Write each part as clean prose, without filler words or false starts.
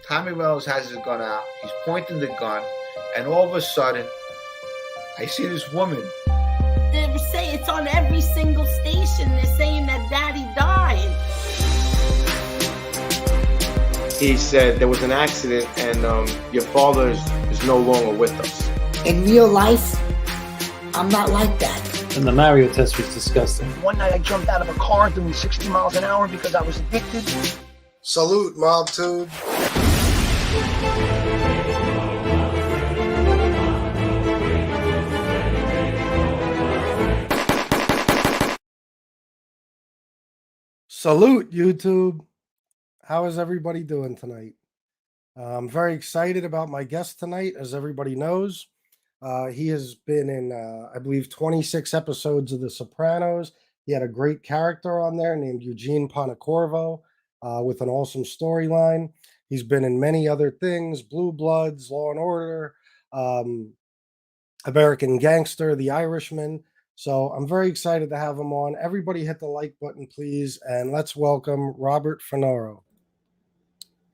Tommy Reynolds has his gun out. He's pointing the gun, and all of a sudden, I see this woman. They say it's on every single station. They're saying that Daddy died. He said there was an accident and your father is no longer with us. In real life, I'm not like that. And the Mario test was disgusting. One night I jumped out of a car doing 60 miles an hour because I was addicted. Salute, Mob Tube. Salute, YouTube. How is everybody doing tonight? I'm very excited about my guest tonight. As everybody knows, he has been in, I believe, 26 episodes of The Sopranos. He had a great character on there named Eugene Pontecorvo with an awesome storyline. He's been in many other things: Blue Bloods, Law and Order, American Gangster, The Irishman. So I'm very excited to have him on. Everybody hit the like button, please, and let's welcome Robert Funaro.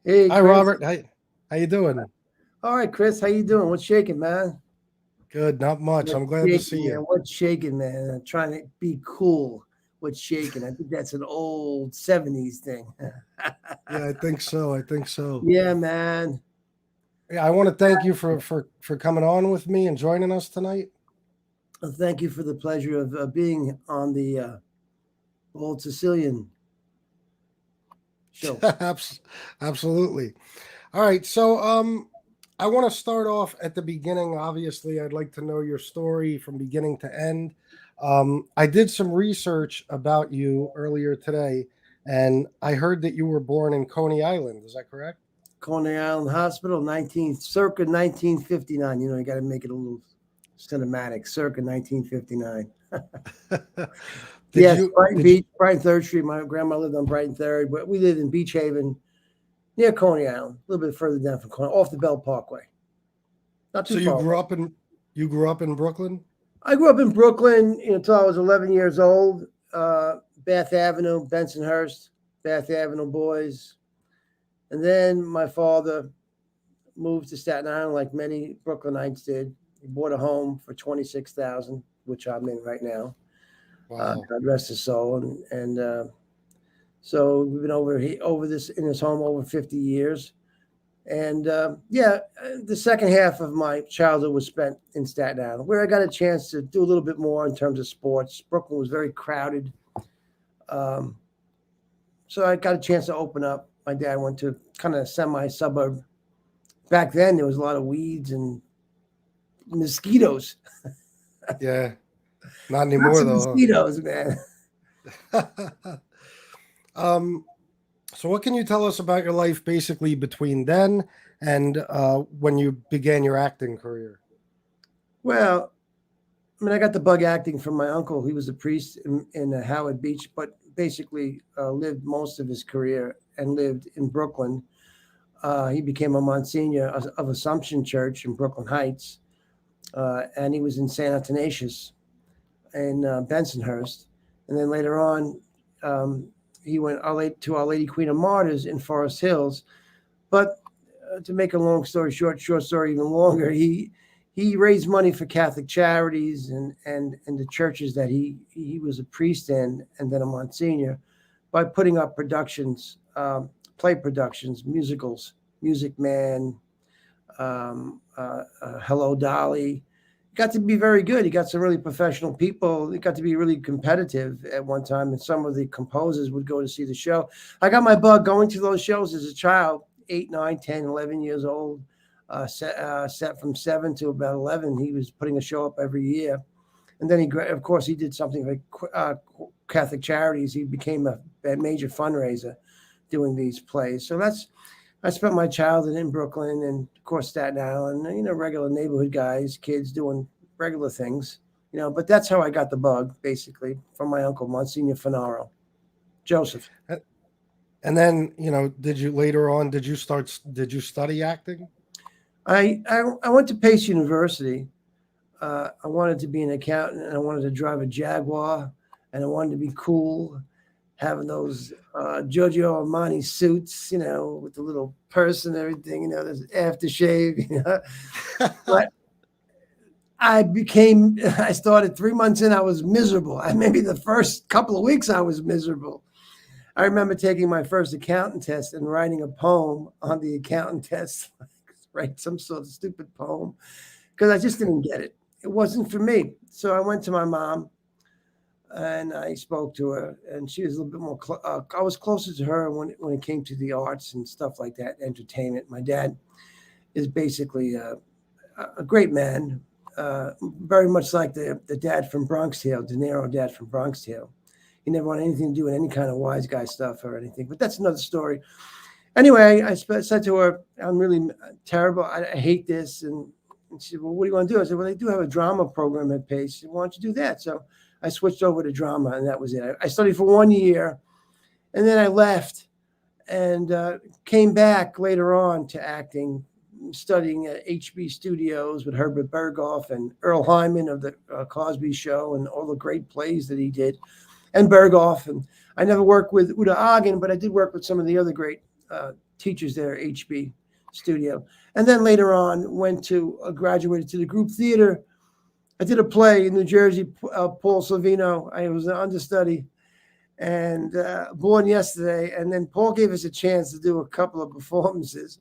Hey, hi, Chris. Robert. How you doing? All right, Chris. How you doing? What's shaking, man? Good, not much. What's I'm glad shaking, to see you. Man? What's shaking, man? I'm trying to be cool. What's shaking? I think that's an old 70s thing. Yeah, I think so. Yeah, man. Yeah, I want to thank you for coming on with me and joining us tonight. Well, thank you for the pleasure of being on the old Sicilian show. Absolutely. All right, so I want to start off at the beginning. Obviously, I'd like to know your story from beginning to end. I did some research about you earlier today, and I heard that you were born in Coney Island. Is that correct? Coney Island Hospital, circa 1959. You know, you got to make it a little cinematic. Circa 1959. Yes, Brighton Beach, Brighton 3rd Street. My grandma lived on Brighton 3rd, but we lived in Beach Haven, near Coney Island, a little bit further down from Coney, off the Bell Parkway. Not too far. So you grew up in Brooklyn? I grew up in Brooklyn until I was 11 years old. Bath Avenue, Bensonhurst, Bath Avenue boys. And then my father moved to Staten Island like many Brooklynites did. He bought a home for $26,000, which I'm in right now. Wow. God rest his soul. And so we've been over this in his home over 50 years. And the second half of my childhood was spent in Staten Island, where I got a chance to do a little bit more in terms of sports. Brooklyn was very crowded. So I got a chance to open up. My dad went to kind of semi-suburb. Back then, there was a lot of weeds and mosquitoes. Yeah, not anymore though. Mosquitoes, man. So what can you tell us about your life basically between then and when you began your acting career? Well, I mean, I got the bug acting from my uncle. He was a priest in Howard Beach, but basically lived most of his career and lived in Brooklyn. He became a Monsignor of Assumption Church in Brooklyn Heights. And he was in St. Athanasius in Bensonhurst. And then later on, he went to Our Lady Queen of Martyrs in Forest Hills. But to make a long story short story even longer, he raised money for Catholic charities and the churches that he was a priest in and then a Monsignor by putting up productions, play productions, musicals, Music Man, Hello Dolly. Got to be very good. He got some really professional people. It got to be really competitive at one time, and some of the composers would go to see the show. I got my bug going to those shows as a child, 8, 9, 10, 11 years old. Set from 7 to about 11. He was putting a show up every year. And then of course, he did something like Catholic Charities. He became a major fundraiser doing these plays. So I spent my childhood in Brooklyn and, of course, Staten Island, regular neighborhood guys, kids doing regular things, but that's how I got the bug, basically, from my uncle, Monsignor Funaro, Joseph. And then, did you study acting? I went to Pace University. I wanted to be an accountant, and I wanted to drive a Jaguar, and I wanted to be cool. having those Giorgio Armani suits, with the little purse and everything, there's aftershave, But I started 3 months in, I was miserable. Maybe the first couple of weeks I was miserable. I remember taking my first accountant test and writing a poem on the accountant test, write some sort of stupid poem, because I just didn't get it. It wasn't for me. So I went to my mom and I spoke to her, and she was a little bit more, I was closer to her when it came to the arts and stuff like that, entertainment. My dad is basically a great man, very much like the dad from Bronx Tale, De Niro dad from Bronx Tale. He never wanted anything to do with any kind of wise guy stuff or anything, but that's another story. Anyway, I said to her, I'm really terrible. I hate this. And she said, well, what do you want to do? I said, well, they do have a drama program at Pace. She said, why don't you do that? So I switched over to drama, and that was it. I studied for 1 year, and then I left and came back later on to acting, studying at HB Studios with Herbert Berghoff and Earl Hyman of the Cosby Show and all the great plays that he did, and Berghoff. And I never worked with Uta Hagen, but I did work with some of the other great teachers there at HB Studio. And then later on graduated to the group theater. I did a play in New Jersey, Paul Savino. I was an understudy, and Born Yesterday. And then Paul gave us a chance to do a couple of performances,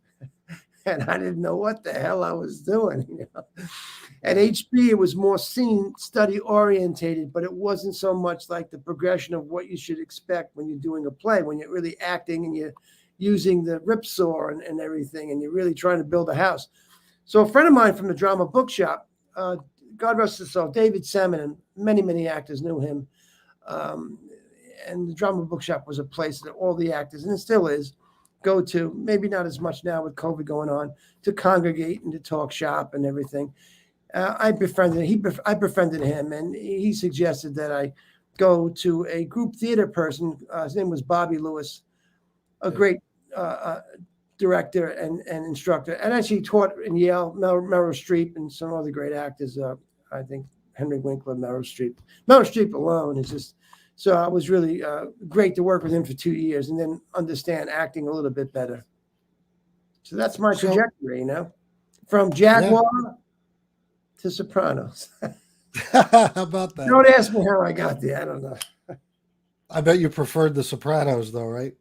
and I didn't know what the hell I was doing. At HB, it was more scene study orientated, but it wasn't so much like the progression of what you should expect when you're doing a play, when you're really acting and you're using the ripsaw and everything, and you're really trying to build a house. So a friend of mine from the drama bookshop, God rest his soul, David Salmon, and many, many actors knew him. And the drama bookshop was a place that all the actors, and it still is, go to, maybe not as much now with COVID going on, to congregate and to talk shop and everything. I befriended him, and he suggested that I go to a group theater person. His name was Bobby Lewis, a great director and instructor, and actually taught in Yale, Meryl Streep, and some other great actors. I think Henry Winkler, Meryl Streep alone is just. So I was really great to work with him for 2 years and then understand acting a little bit better. So that's my trajectory, from Jaguar to Sopranos. How about that? Don't ask me how I got there. I don't know. I bet you preferred the Sopranos, though, right?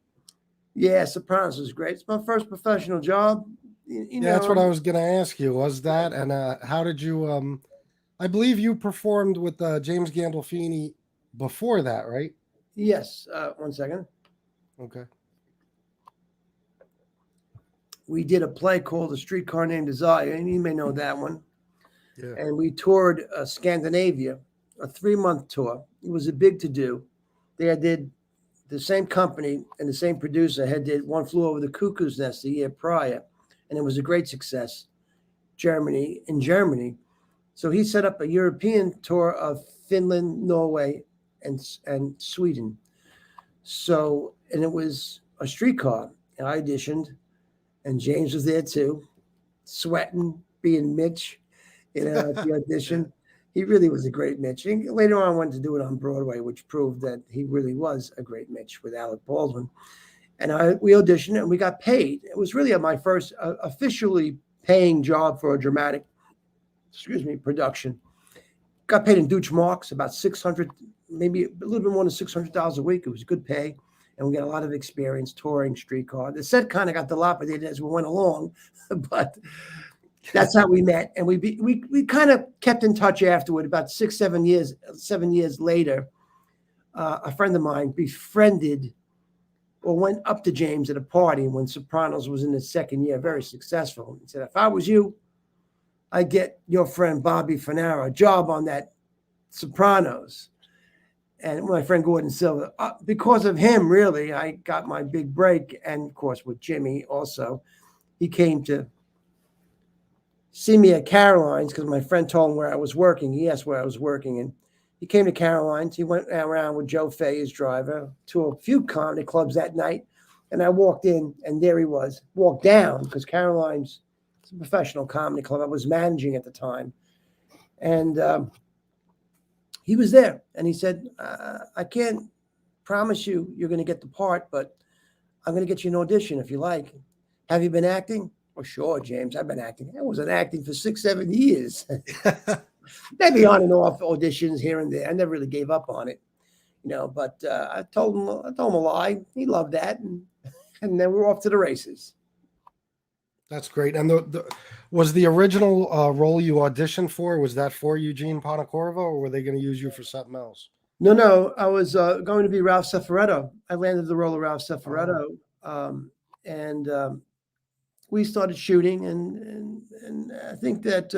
Yeah, Sopranos was great. It's my first professional job. That's what I was going to ask you. Was that, and how did you? I believe you performed with James Gandolfini before that, right? Yes. 1 second. Okay. We did a play called A Streetcar Named Desire, and you may know that one. Yeah. And we toured Scandinavia, a 3-month tour. It was a big to-do. They did the same company and the same producer had did One Flew Over the Cuckoo's Nest the year prior, and it was a great success. In Germany. So he set up a European tour of Finland, Norway, and Sweden. So, and it was a streetcar. And I auditioned, and James was there too, sweating, being Mitch, at the audition. He really was a great Mitch. And later on, I went to do it on Broadway, which proved that he really was a great Mitch with Alec Baldwin. And we auditioned and we got paid. It was really my first officially paying job for a dramatic, production. Got paid in Deutsche Marks, about 600, maybe a little bit more than $600 a week. It was good pay. And we got a lot of experience touring streetcar. The set kind of got dilapidated as we went along, but that's how we met. And we kind of kept in touch afterward. About 7 years later, a friend of mine befriended or went up to James at a party when Sopranos was in its second year, very successful. He said, if I was you, I'd get your friend Bobby Funaro a job on that Sopranos. And my friend Gordon Silva, because of him, really, I got my big break. And of course, with Jimmy also, he came to see me at Caroline's because my friend told him where I was working. He asked where I was working. And he came to Caroline's. He went around with Joe Fay, his driver, to a few comedy clubs that night. And I walked in, and there he was. Walked down, because Caroline's is a professional comedy club I was managing at the time. And he was there. And he said, I can't promise you you're going to get the part, but I'm going to get you an audition if you like. Have you been acting? Oh, sure, James, I've been acting. I wasn't acting for 6-7 years. Maybe on and off auditions here and there. I never really gave up on it, but I told him a lie. He loved that. And then we're off to the races. That's great. And was the original role you auditioned for, was that for Eugene Pontecorvo, or were they going to use you for something else? No. I was going to be Ralph Cifaretto. I landed the role of Ralph Cifaretto. And we started shooting, and I think that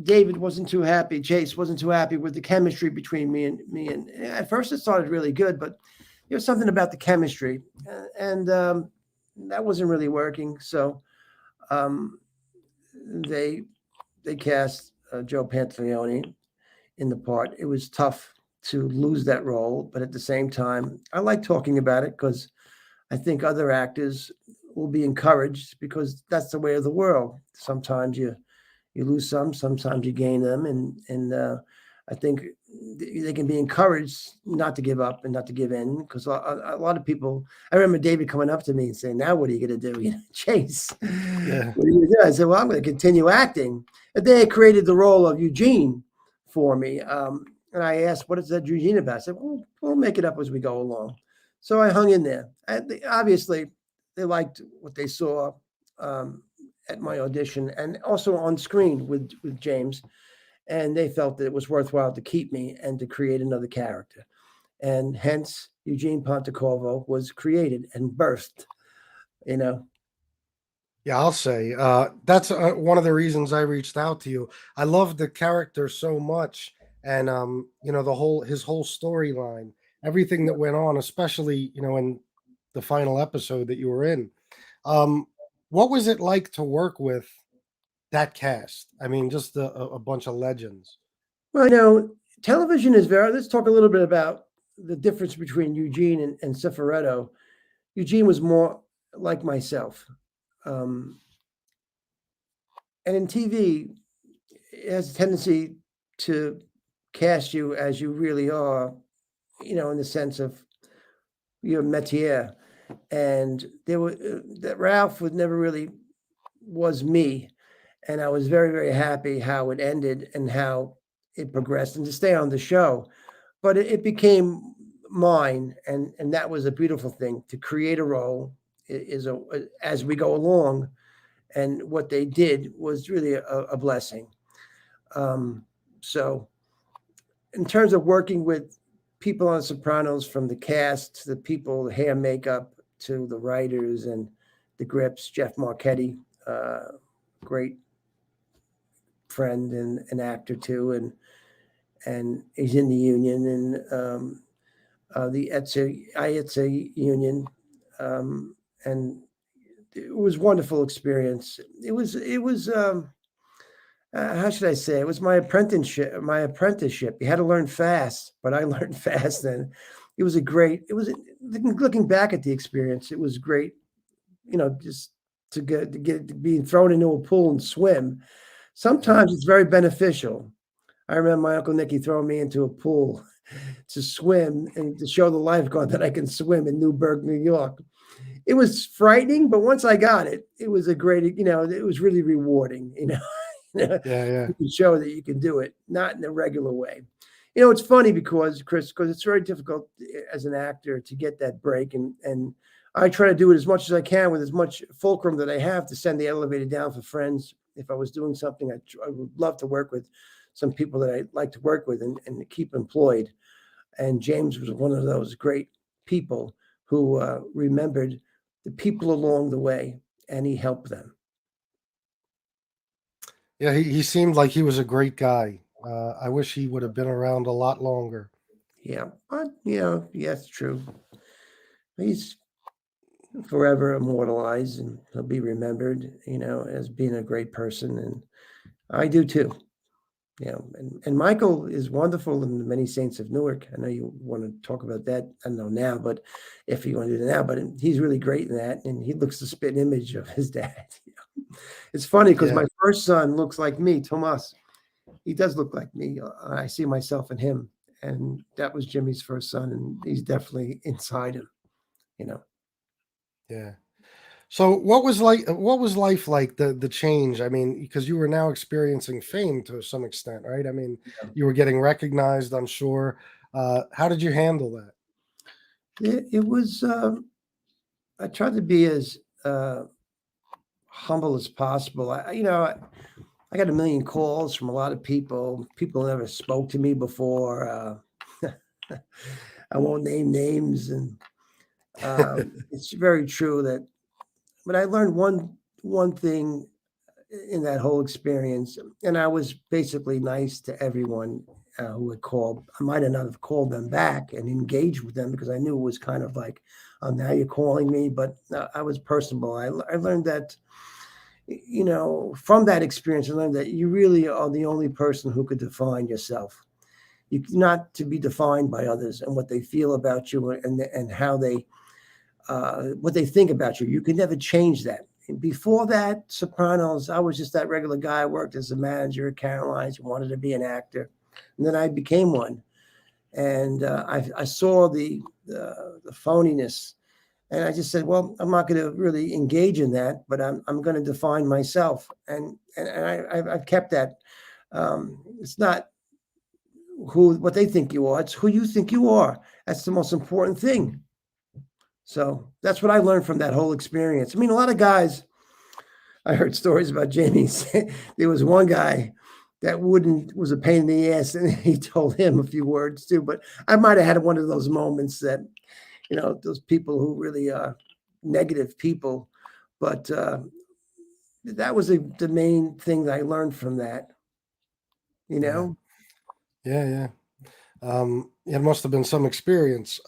David wasn't too happy. Chase wasn't too happy with the chemistry between me. And at first it started really good, but there was something about the chemistry, and that wasn't really working. So they cast Joe Pantaleone in the part. It was tough to lose that role, but at the same time, I like talking about it because I think other actors will be encouraged, because that's the way of the world. Sometimes you lose some, sometimes you gain them, and I think they can be encouraged not to give up and not to give in, because a lot of people. I remember David coming up to me and saying, "Now what are you going to do, Chase? Yeah. What are you going to do?" I said, "Well, I'm going to continue acting." And they created the role of Eugene for me, and I asked, "What is that Eugene about?" I said, "Well, we'll make it up as we go along." So I hung in there. Obviously, they liked what they saw at my audition, and also on screen with James. And they felt that it was worthwhile to keep me and to create another character. And hence, Eugene Pontecorvo was created and birthed, Yeah, I'll say that's one of the reasons I reached out to you. I love the character so much, and his whole storyline, everything that went on, especially in the final episode that you were in. What was it like to work with that cast? I mean, just a bunch of legends. Well, television is let's talk a little bit about the difference between Eugene and Cifaretto. Eugene was more like myself. And in TV, it has a tendency to cast you as you really are, in the sense of your métier. And that Ralph never really was me. And I was very, very happy how it ended and how it progressed, and to stay on the show. But it became mine, and that was a beautiful thing, to create a role as we go along. And what they did was really a blessing. So in terms of working with people on Sopranos, from the cast to the people, the hair, makeup, to the writers and the grips, Jeff Marchetti, great friend and an actor too, and he's in the union, and the IETSA union, and it was a wonderful experience. It was how should I say? It was my apprenticeship. You had to learn fast, but I learned fast, and it was looking back at the experience, it was great. Just to get being thrown into a pool and swim. Sometimes it's very beneficial. I remember my Uncle Nicky throwing me into a pool to swim and to show the lifeguard that I can swim in Newburgh, New York. It was frightening, but once I got it, it was a great, it was really rewarding, Yeah. You can show that you can do it, not in a regular way. It's funny because it's very difficult as an actor to get that break. And I try to do it as much as I can with as much fulcrum that I have to send the elevator down for friends. If I was doing something, I would love to work with some people that I like to work with and keep employed. And James was one of those great people who remembered the people along the way, and he helped them. Yeah, he seemed like he was a great guy. I wish he would have been around a lot longer. Yeah, but it's true. He's forever immortalized, and he'll be remembered, as being a great person, and I do too. And Michael is wonderful in the Many Saints of Newark. I know you want to talk about that. I don't know now, but if you want to do it now, but he's really great in that, and he looks the spit image of his dad. It's funny because my first son looks like me, Tomas. He does look like me. I see myself in him, and that was Jimmy's first son, and he's definitely inside him, you know. Yeah. So what was life like, the change? I mean, because you were now experiencing fame to some extent, right? I mean, you were getting recognized, I'm sure. How did you handle that? It was. I tried to be as humble as possible. I got a million calls from a lot of people. People never spoke to me before. I won't name names, and it's very true that. But I learned one thing in that whole experience, and I was basically nice to everyone who had called. I might have not have called them back and engaged with them because I knew it was kind of like, oh, now you're calling me. But I was personable. I learned that, from that experience, I learned that you really are the only person who could define yourself. You're not to be defined by others and what they feel about you and how they what they think about you. You could never change that. Before that, Sopranos, I was just that regular guy. I worked as a manager at Caroline's, wanted to be an actor. And then I became one. And I saw the phoniness. And I just said, well, I'm not going to really engage in that, but I'm going to define myself. And I've kept that. It's not what they think you are. It's who you think you are. That's the most important thing. So that's what I learned from that whole experience. I mean, a lot of guys, I heard stories about Jamie. There was one guy that was a pain in the ass, and he told him a few words too. But I might have had one of those moments that, those people who really are negative people. But that was the main thing that I learned from that, Yeah. Yeah. It must have been some experience.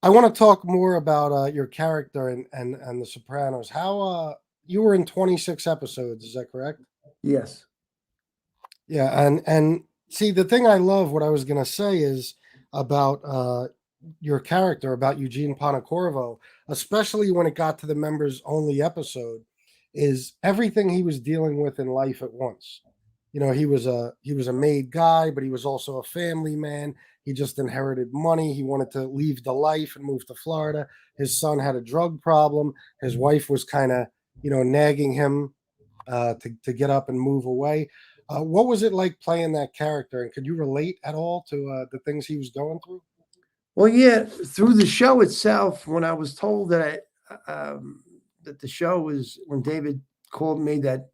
I want to talk more about your character and The Sopranos. How you were in 26 episodes, is that correct? Yes. Yeah, and see, the thing I love, what I was going to say is about your character, about Eugene Pontecorvo, especially when it got to the members only episode, is everything he was dealing with in life at once. He was a made guy, but he was also a family man. He just inherited money. He wanted to leave the life and move to Florida. His son had a drug problem. His wife was kind of, nagging him to get up and move away. What was it like playing that character? And could you relate at all to the things he was going through? Well, yeah, through the show itself, when I was told that that the show was, when David called me that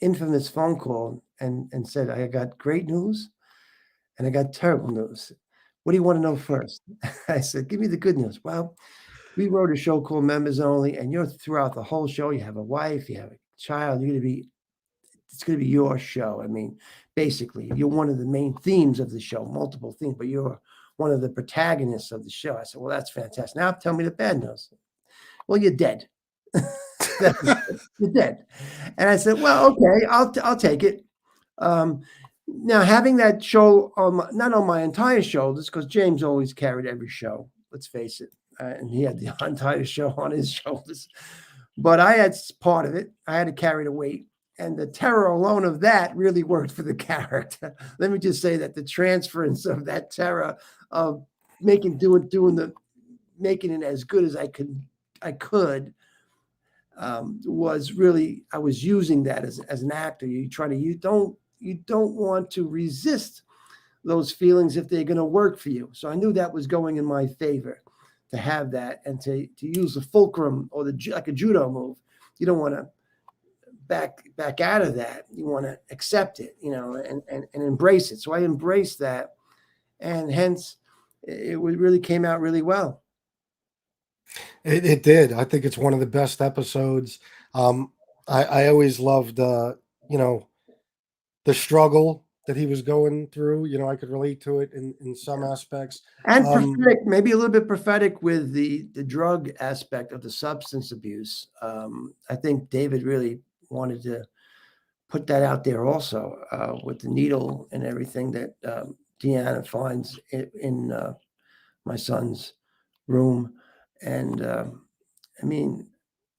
infamous phone call and said, I got great news and I got terrible news. What do you want to know first? I said, give me the good news. Well, we wrote a show called Members Only, and you're throughout the whole show. You have a wife, you have a child. It's going to be your show. I mean, basically, you're one of the main themes of the show, multiple themes, but you're one of the protagonists of the show. I said, well, that's fantastic. Now tell me the bad news. Well, you're dead. You're dead. And I said, well, okay, I'll take it. Now, having that show not on my entire shoulders, because James always carried every show, let's face it, and he had the entire show on his shoulders. But I had part of it. I had to carry the weight. And the terror alone of that really worked for the character. Let me just say that the transference of that terror of making it as good as I could was really, I was using that as an actor. You don't want to resist those feelings if they're going to work for you. So I knew that was going in my favor to have that and to use the fulcrum or like a judo move. You don't want to back out of that. You want to accept it, and embrace it. So I embraced that, and hence it really came out really well. It did. I think it's one of the best episodes. I always loved, the struggle that he was going through. I could relate to it in some aspects. And prophetic, maybe a little bit prophetic with the drug aspect of the substance abuse. I think David really wanted to put that out there also with the needle and everything that Deanna finds in my son's room. And I mean,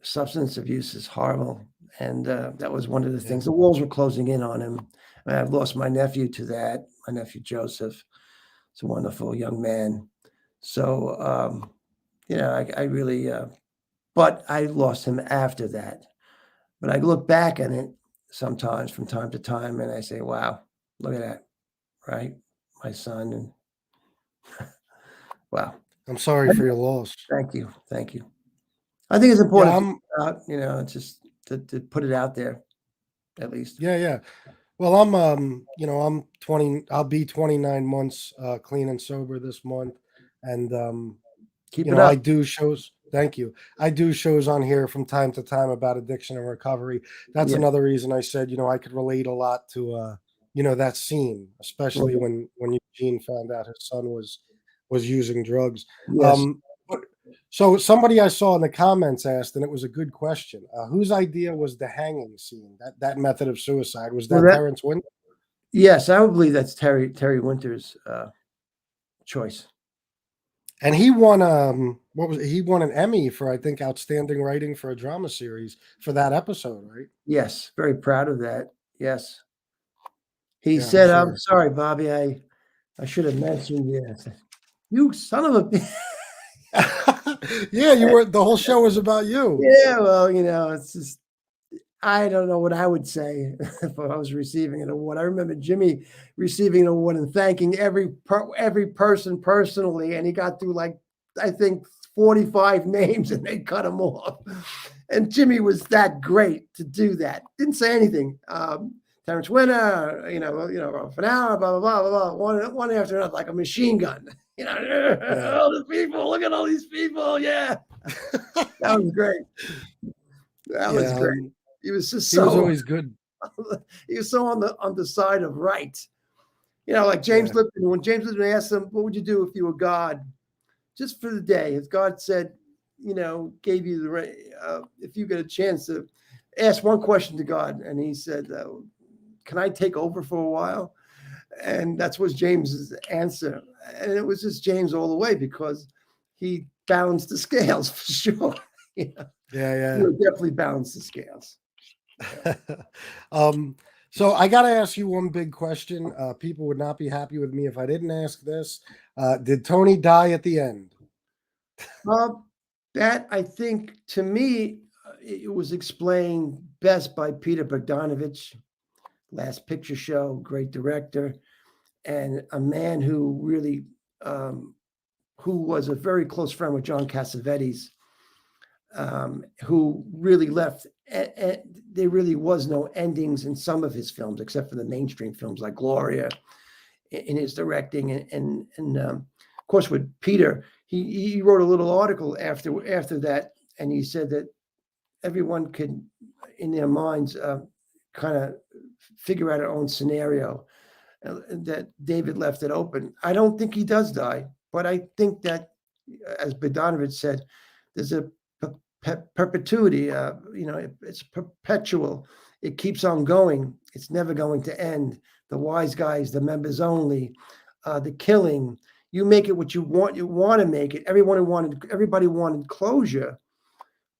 substance abuse is horrible. And that was one of the things. The walls were closing in on him. I've lost my nephew to that, my nephew Joseph. He's a wonderful young man. So, I really, but I lost him after that. But I look back at it sometimes from time to time and I say, wow, look at that, right? My son. And wow. I'm sorry for your loss. Thank you. Thank you. I think it's Yeah, important just to put it out there at least. yeah. Well, I'm 20. I'll be 29 months clean and sober this month, and Keep it up. I do shows. Thank you. I do shows on here from time to time about addiction and recovery. That's Yeah. another reason I said, I could relate a lot to, that scene, especially when Eugene found out his son was using drugs. Yes. So somebody I saw in the comments asked, and it was a good question. Whose idea was the hanging scene? That method of suicide, was that Terrence Winter? Yes, I would believe that's Terry Winter's choice. And he won he won an Emmy for, I think, outstanding writing for a drama series for that episode, right? Yes, very proud of that. Yes. He Yeah, said, sure. I'm sorry, Bobby, I should have mentioned you. You son of a Yeah, you were. The whole show was about you. Yeah, well, it's just I don't know what I would say if I was receiving an award. I remember Jimmy receiving an award and thanking every person personally, and he got through I think 45 names, and they cut him off. And Jimmy was that great to do that. Didn't say anything. Terrence Winter, Funaro, blah blah blah blah blah, one after another, like a machine gun. All the people, look at all these people. Yeah, that was great. That was great. He was just He was always good. He was so on the side of right. Like James Lipton. When James Lipton asked him, "What would you do if you were God, just for the day?" If God said, gave you the if you get a chance to ask one question to God, and he said, "Can I take over for a while?" And that was James's answer, and it was just James all the way because he balanced the scales for sure. Yeah. He would definitely balance the scales. So I got to ask you one big question. People would not be happy with me if I didn't ask this. Did Tony die at the end? That I think, to me, it was explained best by Peter Bogdanovich. Last Picture Show, great director, and a man who really, who was a very close friend with John Cassavetes, who really left. There really was no endings in some of his films, except for the mainstream films like Gloria, in his directing, and of course with Peter, he wrote a little article after that, and he said that everyone could, in their minds, kind of figure out their own scenario. That David left it open. I don't think he does die, but I think that, as Bogdanovich said, there's a perpetuity. It's perpetual. It keeps on going. It's never going to end. The wise guys, the members only, the killing. You make it what you want. You want to make it. Everybody wanted closure,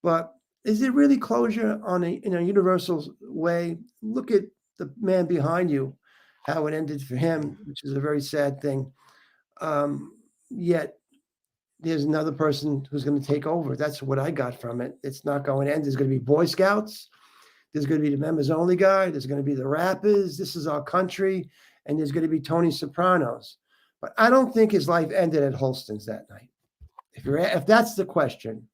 but is it really closure in a universal way? Look at the man behind you, how it ended for him, which is a very sad thing. Yet there's another person who's going to take over. That's what I got from it. It's not going to end. There's going to be Boy Scouts. There's going to be the members only guy. There's going to be the rappers. This is our country. And there's going to be Tony Sopranos. But I don't think his life ended at Holston's that night. If that's the question.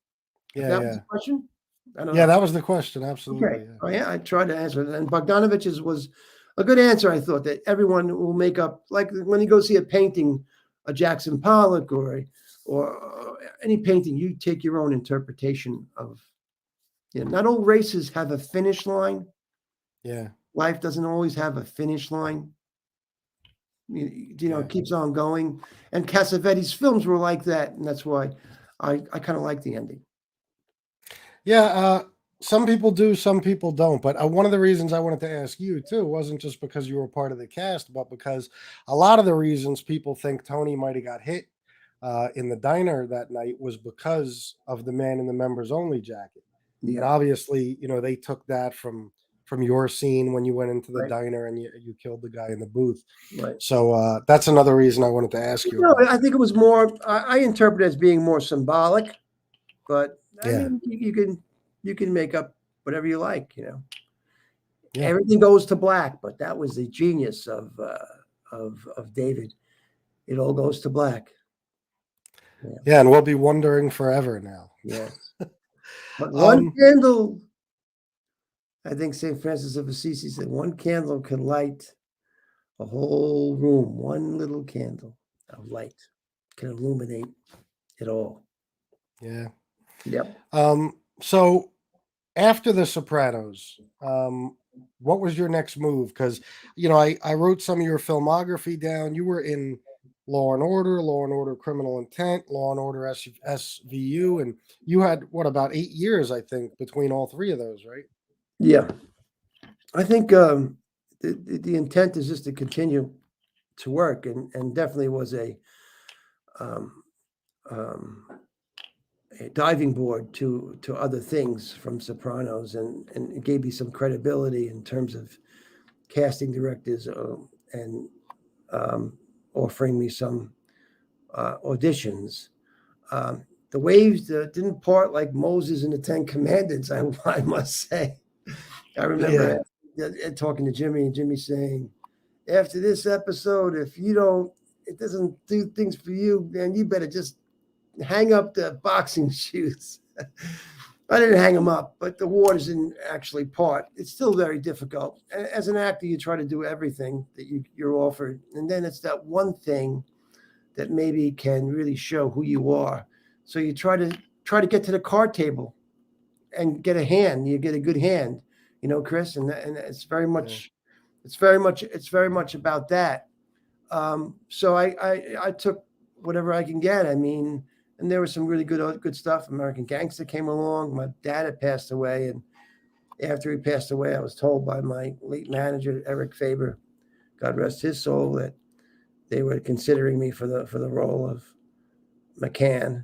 Was the question? I don't know. That was the question. Absolutely. Okay. I tried to answer it. And Bogdanovich's was a good answer. I thought that everyone will make up, like when you go see a painting, a Jackson Pollock or any painting, you take your own interpretation of. Not all races have a finish line. Yeah. Life doesn't always have a finish line. It keeps on going. And Cassavetes' films were like that, and that's why I kind of like the ending. Yeah, some people do, some people don't. But one of the reasons I wanted to ask you too wasn't just because you were part of the cast, but because a lot of the reasons people think Tony might have got hit in the diner that night was because of the man in the members only jacket. Yeah. And obviously, they took that from from your scene when you went into the Right. diner and you killed the guy in the booth. Right. So that's another reason I wanted to ask you. No, about I think it was more. I interpret it as being more symbolic, but I Yeah. mean, you can make up whatever you like. You know, Yeah. everything goes to black, but that was the genius of David. It all goes to black. Yeah, and we'll be wondering forever now. Yes. But one candle, I think St. Francis of Assisi said, one candle can light a whole room. One little candle of light can illuminate it all. Yeah. Yep. So after The Sopranos, what was your next move? Because, I wrote some of your filmography down. You were in Law and Order, Criminal Intent, Law and Order SVU, and you had about 8 years, I think, between all three of those, right? Yeah. I think the intent is just to continue to work, and definitely was a diving board to other things from Sopranos, and it gave me some credibility in terms of casting directors and offering me some auditions. The waves didn't part like Moses and the Ten Commandments, I must say. I remember talking to Jimmy, and Jimmy saying, after this episode, if it doesn't do things for you, then you better just hang up the boxing shoes. I didn't hang them up, but the waters didn't actually part. It's still very difficult. As an actor, you try to do everything that you're offered, and then it's that one thing that maybe can really show who you are. So you try to get to the card table and get a hand. You get a good hand, Chris, and it's very much, it's very much about that. So I took whatever I can get. I mean, and there was some really good stuff. American Gangster came along. My dad had passed away, and after he passed away, I was told by my late manager, Eric Faber, God rest his soul, that they were considering me for the role of McCann.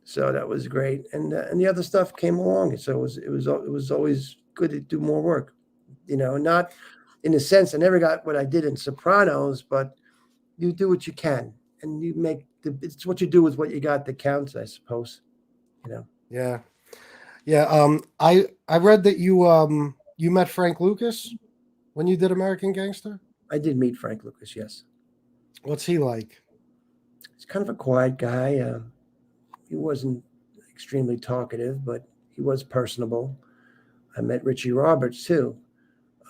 So that was great, and the other stuff came along. So it was always good to do more work, not in a sense I never got what I did in Sopranos, but you do what you can, and you make it's what you do with what you got that counts, I suppose. Yeah. I read that you met Frank Lucas when you did American Gangster. I did meet Frank Lucas, yes. What's he like? He's kind of a quiet guy. He wasn't extremely talkative, but he was personable. I met Richie Roberts too.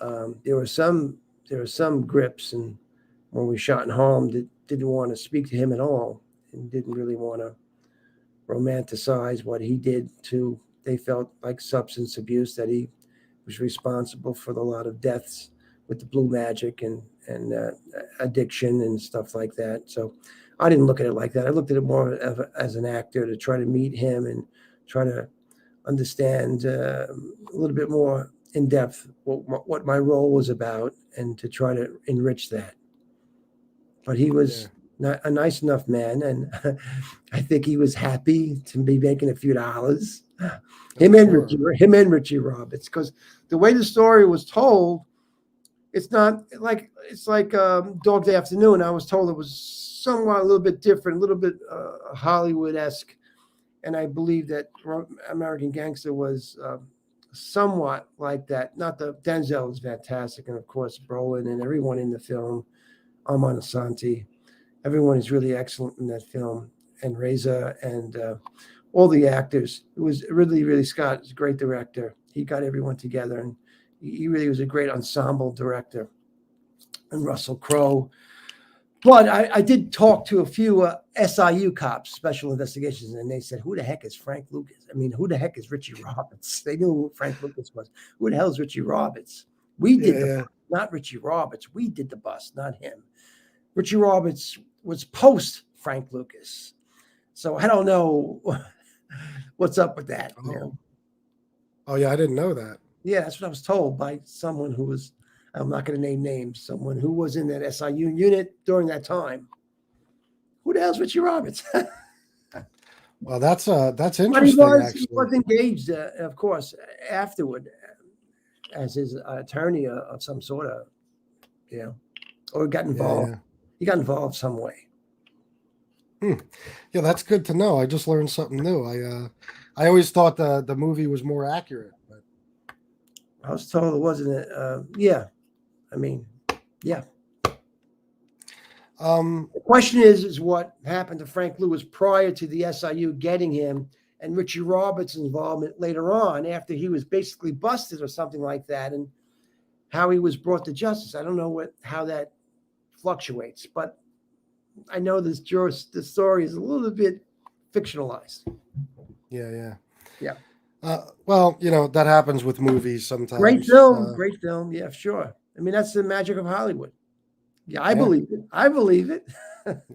There were some grips, and when we shot in Harlem, that didn't want to speak to him at all, and didn't really want to romanticize what he did to. They felt like substance abuse, that he was responsible for a lot of deaths with the blue magic and addiction and stuff like that. So I didn't look at it like that. I looked at it more as an actor, to try to meet him and try to understand a little bit more in depth what my role was about, and to try to enrich that. But he was not a nice enough man, and I think he was happy to be making a few dollars. Him and Richie Roberts, because the way the story was told, it's like Dog Day Afternoon. I was told it was somewhat a little bit different, a little bit Hollywood-esque, and I believe that American Gangster was somewhat like that. Not the Denzel is fantastic, and of course Brolin and everyone in the film, Armand Asante, everyone is really excellent in that film, and Reza and all the actors. It was really Scott is a great director. He got everyone together, and he really was a great ensemble director. And Russell Crowe. But I did talk to a few SIU cops, special investigations, and they said, who the heck is Frank Lucas? I mean, who the heck is Richie Roberts? They knew who Frank Lucas was. Who the hell is Richie Roberts? We did the bust, not Richie Roberts. We did the bust, not him. Richie Roberts was post Frank Lucas. So I don't know what's up with that. Oh, yeah, I didn't know that. Yeah, that's what I was told by someone who was, I'm not going to name names, someone who was in that SIU unit during that time. Who the hell's Richie Roberts? Well, that's interesting. But he actually, was engaged, of course, afterward. as his attorney of some sort of, or got involved. Yeah. He got involved some way. Yeah, that's good to know. I just learned something new. I always thought the movie was more accurate, but I was told it wasn't. Yeah, I mean, yeah. The question is what happened to Frank Lewis prior to the SIU getting him, and Richie Roberts' involvement later on after he was basically busted or something like that, and how he was brought to justice. I don't know how that fluctuates, but I know the story is a little bit fictionalized. yeah. Well, that happens with movies sometimes. Great film. Yeah, sure. I mean, that's the magic of Hollywood. Yeah, I believe it.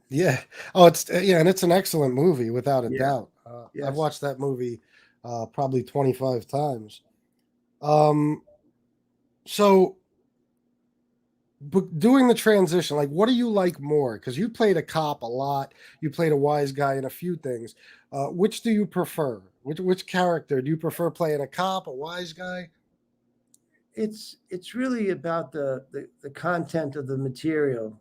Yeah. Oh, and it's an excellent movie without a doubt. Yes. I've watched that movie probably 25 times. So doing the transition, like, what do you like more? Because you played a cop a lot. You played a wise guy in a few things. Which do you prefer? Which character do you prefer, playing a cop, a wise guy? It's really about the content of the material.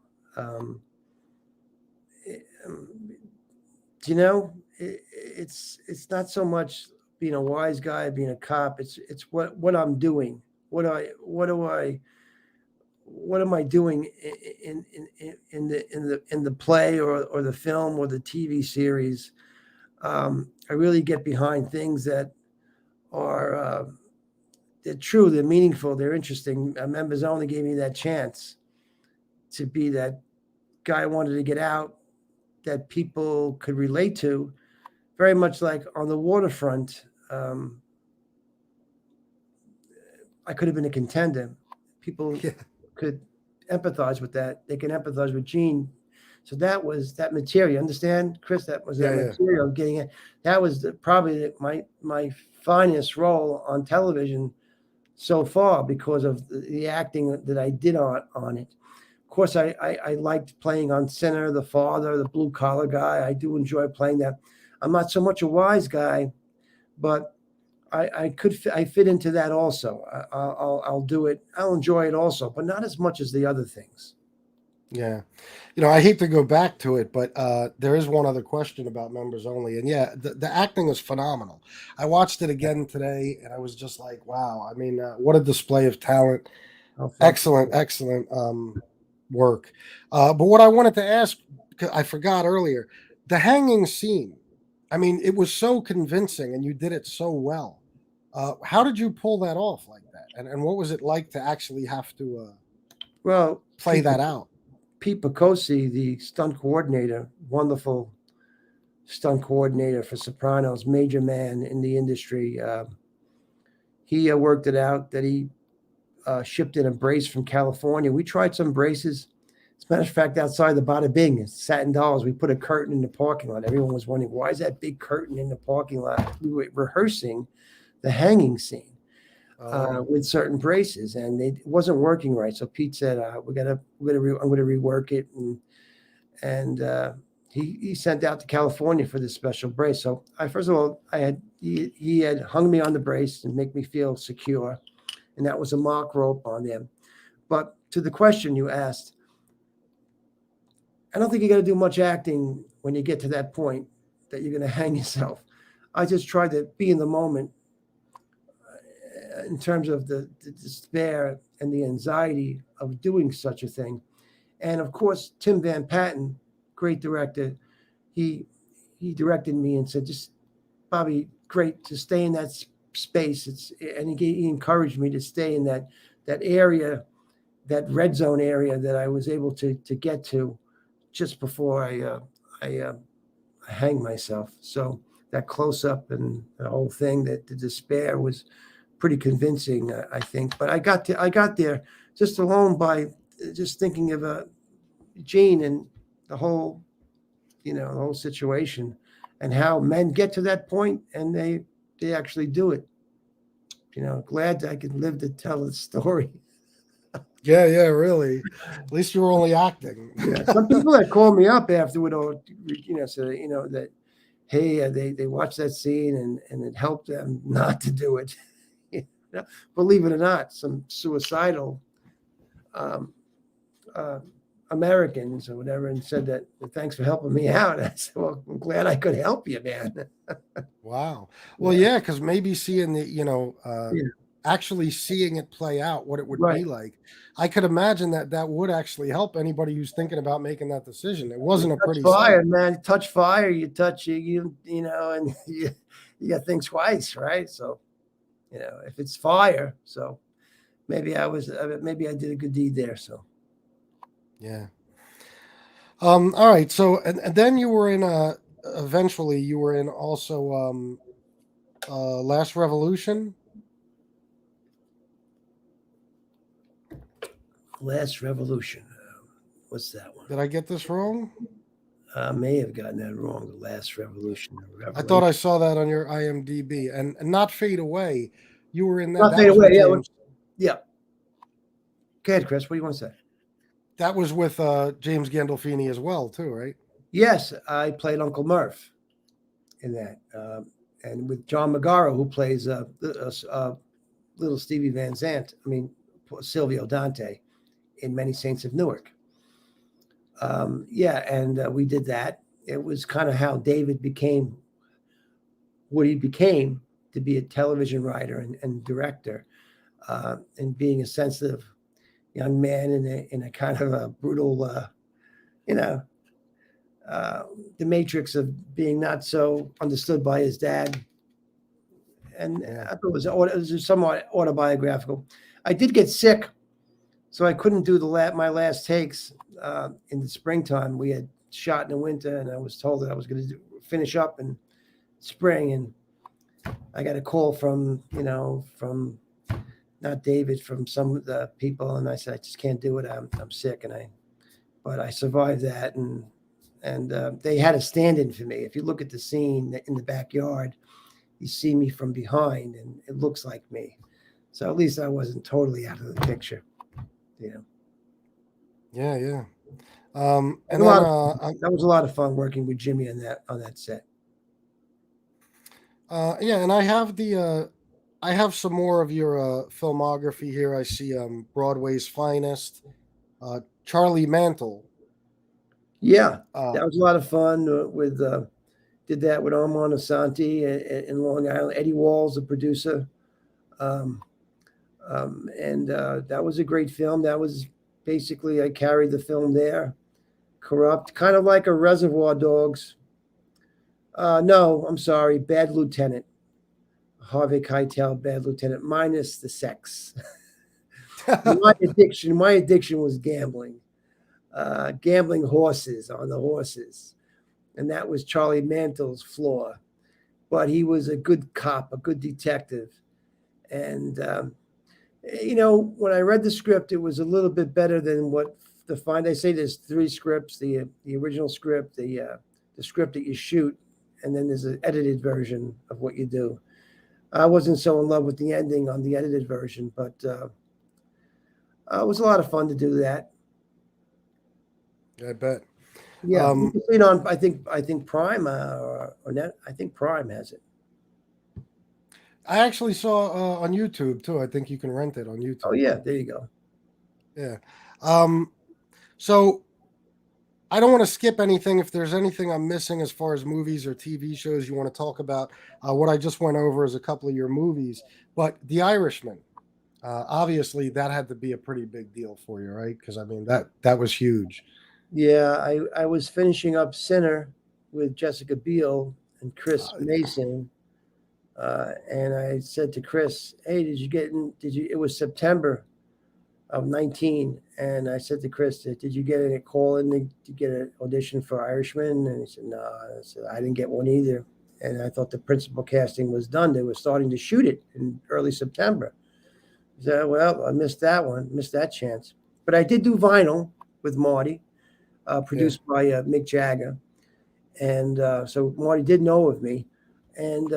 It's not so much being a wise guy, being a cop. It's what I'm doing. What am I doing in the play or the film or the TV series? I really get behind things that are they're true, they're meaningful, they're interesting. Members only gave me that chance to be that guy I wanted to get out, that people could relate to, very much like on the waterfront. I could have been a contender. People could empathize with that. They can empathize with Gene. So that was that material. You understand, Chris? That was that material. Getting it. That was probably my finest role on television so far because of the acting that I did on it. Of course, I liked playing on Sinner, the father, the blue collar guy. I do enjoy playing that. I'm not so much a wise guy, but I fit into that also. I'll do it. I'll enjoy it also, but not as much as the other things. Yeah. I hate to go back to it, but there is one other question about members only. And yeah, the acting is phenomenal. I watched it again today and I was just like, wow. I mean, what a display of talent. Excellent work. But what I wanted to ask, I forgot earlier, the hanging scene. I mean, it was so convincing and you did it so well. How did you pull that off like that? And what was it like to actually have to play that out? Pete Picosi, the stunt coordinator, wonderful stunt coordinator for Sopranos, major man in the industry. He worked it out that he shipped in a brace from California. We tried some braces. As a matter of fact, outside the Bada Bing, Satin Dolls, we put a curtain in the parking lot. Everyone was wondering, why is that big curtain in the parking lot? We were rehearsing the hanging scene with certain braces, and it wasn't working right. So Pete said, I'm going to rework it. And he sent out to California for this special brace. So he had hung me on the brace and make me feel secure. And that was a mock rope on them. But to the question you asked, I don't think you got to do much acting when you get to that point that you're going to hang yourself. I just tried to be in the moment in terms of the despair and the anxiety of doing such a thing. And of course, Tim Van Patten, great director, he directed me and said, just, Bobby, great to stay in that space. And he encouraged me to stay in that area, that red zone area that I was able to get to just before I hang myself. So that close up and the whole thing, that the despair was pretty convincing, I think. But I got there just alone by just thinking of Gene and the whole situation and how men get to that point and they actually do it. Glad I could live to tell the story. Yeah, really. At least you were only acting. Yeah. Some people that called me up afterward, said, that, hey, they watched that scene and it helped them not to do it. believe it or not, some suicidal Americans or whatever, and said that thanks for helping me out. I said, well, I'm glad I could help you, man. Wow. Well, yeah, because maybe seeing the, Yeah. actually seeing it play out, what it would Right. be like. I could imagine that would actually help anybody who's thinking about making that decision. It wasn't a Touch pretty fire, sight. man. Touch fire, you touch you and you got things twice, right? So, if it's fire, so maybe I did a good deed there. So, Yeah. All right. So, and then you were in eventually you were in also Last Revolution. Last Revolution. What's that one? Did I get this wrong? I may have gotten that wrong. The Last Revolution. I thought I saw that on your IMDb, and Not Fade Away. You were in that. Not that Fade was Away. with Yeah. James- Yeah. Go ahead, Chris. What do you want to say? That was with James Gandolfini as well, too, right? Yes, I played Uncle Murph in that, and with John Magaro, who plays little Stevie Van Zandt. I mean, Silvio Dante in Many Saints of Newark. And we did that. It was kind of how David became what he became, to be a television writer and director, and being a sensitive young man in a kind of a brutal, the matrix of being not so understood by his dad. And I thought it was somewhat autobiographical. I did get sick, so I couldn't do my last takes in the springtime. We had shot in the winter, and I was told that I was going to finish up in spring. And I got a call from not David, from some of the people, and I said, I just can't do it. I'm sick, but I survived that, and they had a stand-in for me. If you look at the scene in the backyard, you see me from behind, and it looks like me. So at least I wasn't totally out of the picture. Yeah. And then that was a lot of fun working with Jimmy on that set. And I have some more of your filmography here. I see Broadway's Finest, Charlie Mantle. Yeah, that was a lot of fun. Did that with Armand Asante in Long Island. Eddie Walls, the producer, and that was a great film. That was basically, I carried the film there. Corrupt, kind of like a Reservoir Dogs. No, I'm sorry, Bad Lieutenant. Harvey Keitel, Bad Lieutenant, minus the sex. My addiction was gambling. Gambling horses on the horses. And that was Charlie Mantle's flaw. But he was a good cop, a good detective. And, when I read the script, it was a little bit better than what they say there's 3 scripts, the original script, the script that you shoot, and then there's an edited version of what you do. I wasn't so in love with the ending on the edited version, but it was a lot of fun to do that. I bet. Yeah, you can see it on I think Prime or Net. I think Prime has it. I actually saw on YouTube too. I think you can rent it on YouTube. Oh yeah, there you go. Yeah. So I don't want to skip anything. If there's anything I'm missing as far as movies or TV shows you want to talk about, what I just went over is a couple of your movies. But The Irishman, obviously that had to be a pretty big deal for you, right? Because I mean that was huge. Yeah, I was finishing up Sinner with Jessica Biel and Chris Mason, and I said to Chris, "Hey, it was September of 19, and I said to Chris, did you get a call in to get an audition for Irishman?" And he said, "No." I said, "I didn't get one either." And I thought the principal casting was done. They were starting to shoot it in early September. He said, "Well, I missed that chance." But I did do Vinyl with Marty, produced by Mick Jagger. And so Marty did know of me. And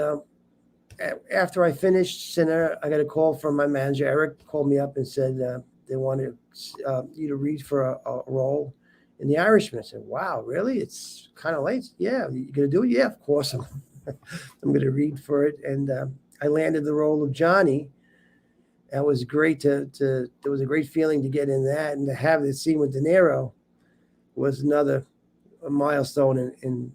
after I finished Sinner, I got a call from my manager. Eric called me up and said they wanted you to read for a role in The Irishman. I said, "Wow, really? It's kind of late." "Yeah, you going to do it?" "Yeah, of course. I'm going to read for it." And I landed the role of Johnny. It was great to it was a great feeling to get in that, and to have the scene with De Niro was another milestone in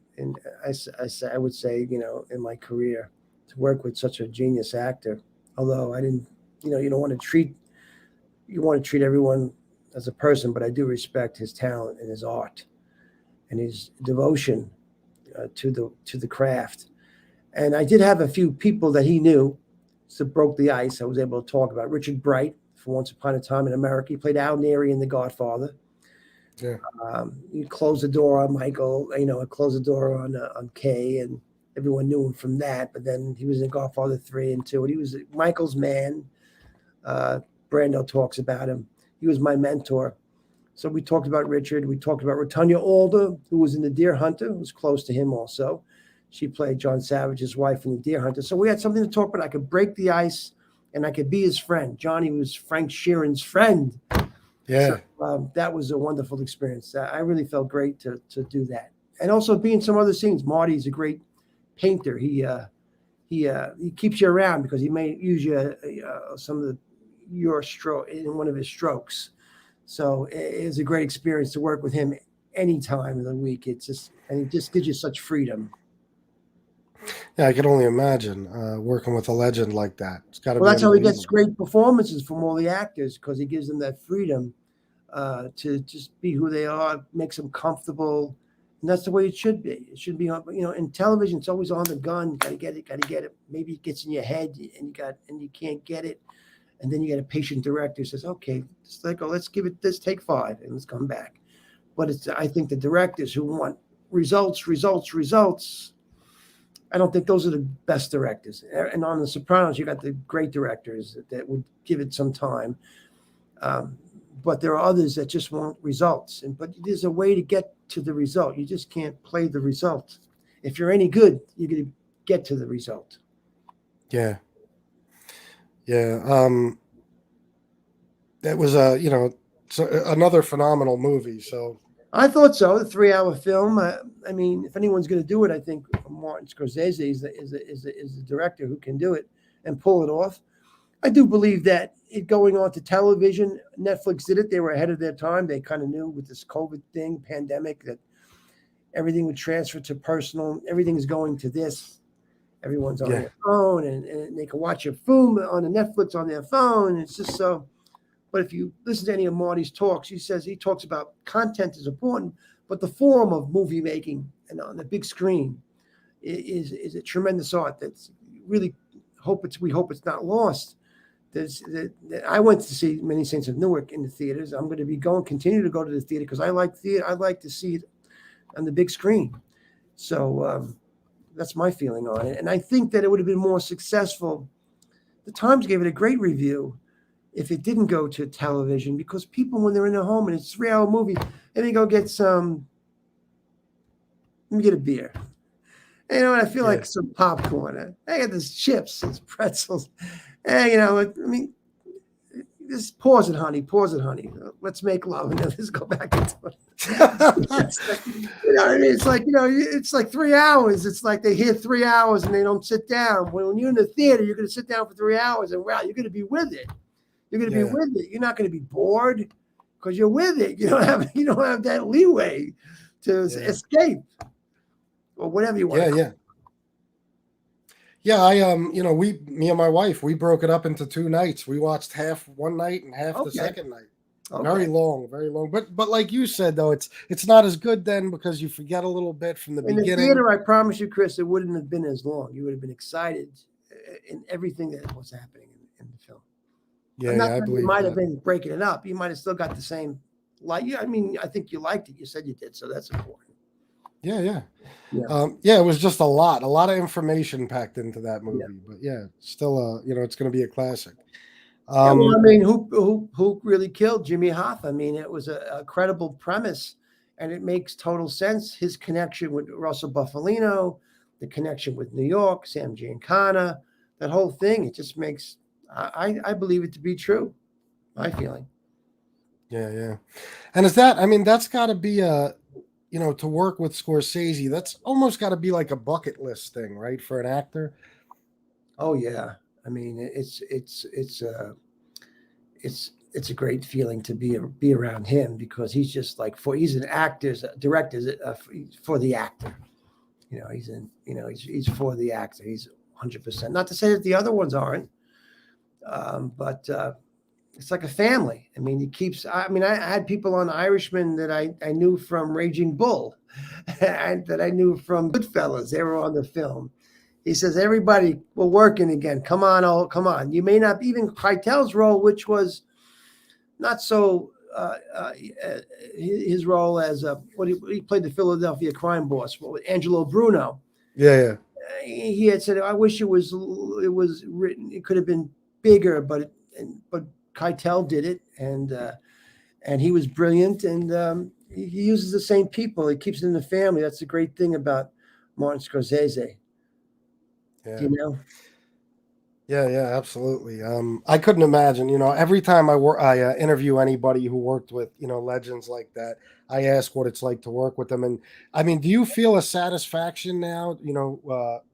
I would say, in my career, to work with such a genius actor. Although I didn't, you don't want to treat everyone as a person, but I do respect his talent and his art and his devotion to the craft. And I did have a few people that he knew that broke the ice. I was able to talk about Richard Bright for Once Upon a Time in America. He played Al Neri in The Godfather. Yeah. You close the door on Michael, I closed the door on Kay, and everyone knew him from that. But then he was in Godfather 3 and 2, and he was Michael's man. Brando talks about him. He was my mentor. So we talked about Richard. We talked about Rotunya Alder, who was in The Deer Hunter, who was close to him also. She played John Savage's wife in The Deer Hunter. So we had something to talk about. I could break the ice, and I could be his friend. Johnny was Frank Sheeran's friend. Yeah. So, that was a wonderful experience. I really felt great to do that. And also be in some other scenes. Marty's a great painter. He keeps you around because he may use some of your stroke in one of his strokes. So it's a great experience to work with him any time of the week. And he just gives you such freedom. Yeah, I can only imagine working with a legend like that. It's got to be. Well, that's how he gets great performances from all the actors, because he gives them that freedom to just be who they are, makes them comfortable, and that's the way it should be. It should be, in television, it's always on the gun. Got to get it. Maybe it gets in your head, and you can't get it, and then you get a patient director who says, "Okay, let's give it this take 5, and let's come back." But I think the directors who want results. I don't think those are the best directors. And on The Sopranos, you got the great directors that would give it some time. But there are others that just want results. But there's a way to get to the result. You just can't play the result. If you're any good, you're going to get to the result. Yeah. Yeah. That was another phenomenal movie. So I thought so. The 3-hour film. I mean, if anyone's going to do it, I think Martin Scorsese is the director who can do it and pull it off. I do believe that it going on to television, Netflix did it. They were ahead of their time. They kind of knew with this COVID thing, pandemic, that everything would transfer to personal. Everything is going to this. Everyone's on their phone, and they can watch a film on the Netflix on their phone. It's just so. But if you listen to any of Marty's talks, he talks about content is important, but the form of movie making and on the big screen is a tremendous art that's really we hope it's not lost. I went to see Many Saints of Newark in the theaters. I'm going to continue to go to the theater because I like theater. I like to see it on the big screen. So that's my feeling on it. And I think that it would have been more successful. The Times gave it a great review if it didn't go to television, because people, when they're in their home and it's a 3-hour movie, and they go get let me get a beer. And, I feel like some popcorn. I got this chips, this pretzels. And, just pause it, honey. Let's make love, and then let's go back into it. It's like 3 hours. It's like they hear 3 hours and they don't sit down. When you're in the theater, you're going to sit down for 3 hours, and wow, you're going to be with it. You're going to be with it. You're not going to be bored because you're with it. You don't have that leeway to escape or whatever you want. Yeah. Me and my wife, we broke it up into 2 nights. We watched half one night and half the second night. Okay. Very long. But like you said, though, it's not as good then because you forget a little bit from the beginning. In the theater, I promise you, Chris, it wouldn't have been as long. You would have been excited in everything that was happening in the film. Yeah, I believe you might have been breaking it up. You might have still got the same I think you liked it. You said you did, so that's important. Yeah. It was just a lot of information packed into that movie. But still, it's going to be a classic. Who really killed Jimmy Hoff? It was a credible premise, and it makes total sense. His connection with Russell Bufalino, the connection with New York, Sam Giancana, that whole thing. It just makes. I believe it to be true. My feeling. Yeah. And that's got to be to work with Scorsese, that's almost got to be like a bucket list thing, right? For an actor. Oh yeah. It's it's a great feeling to be around him, because he's just like he's an director for the actor. He's for the actor. He's 100%. Not to say that the other ones aren't, but it's like a family. I mean, I had people on Irishman that I knew from Raging Bull, and that I knew from Goodfellas. They were on the film. He says, everybody, we're working again. Come on, come on. You may not, even Keitel's role, which was not so, his role as he played the Philadelphia crime boss, Angelo Bruno. Yeah. He had said, I wish it was written, it could have been bigger, but Keitel did it, and he was brilliant, and he uses the same people. He keeps it in the family. That's the great thing about Martin Scorsese. Yeah. You know? Yeah, absolutely. I couldn't imagine, every time I interview anybody who worked with, legends like that, I ask what it's like to work with them. And I mean, do you feel a satisfaction now,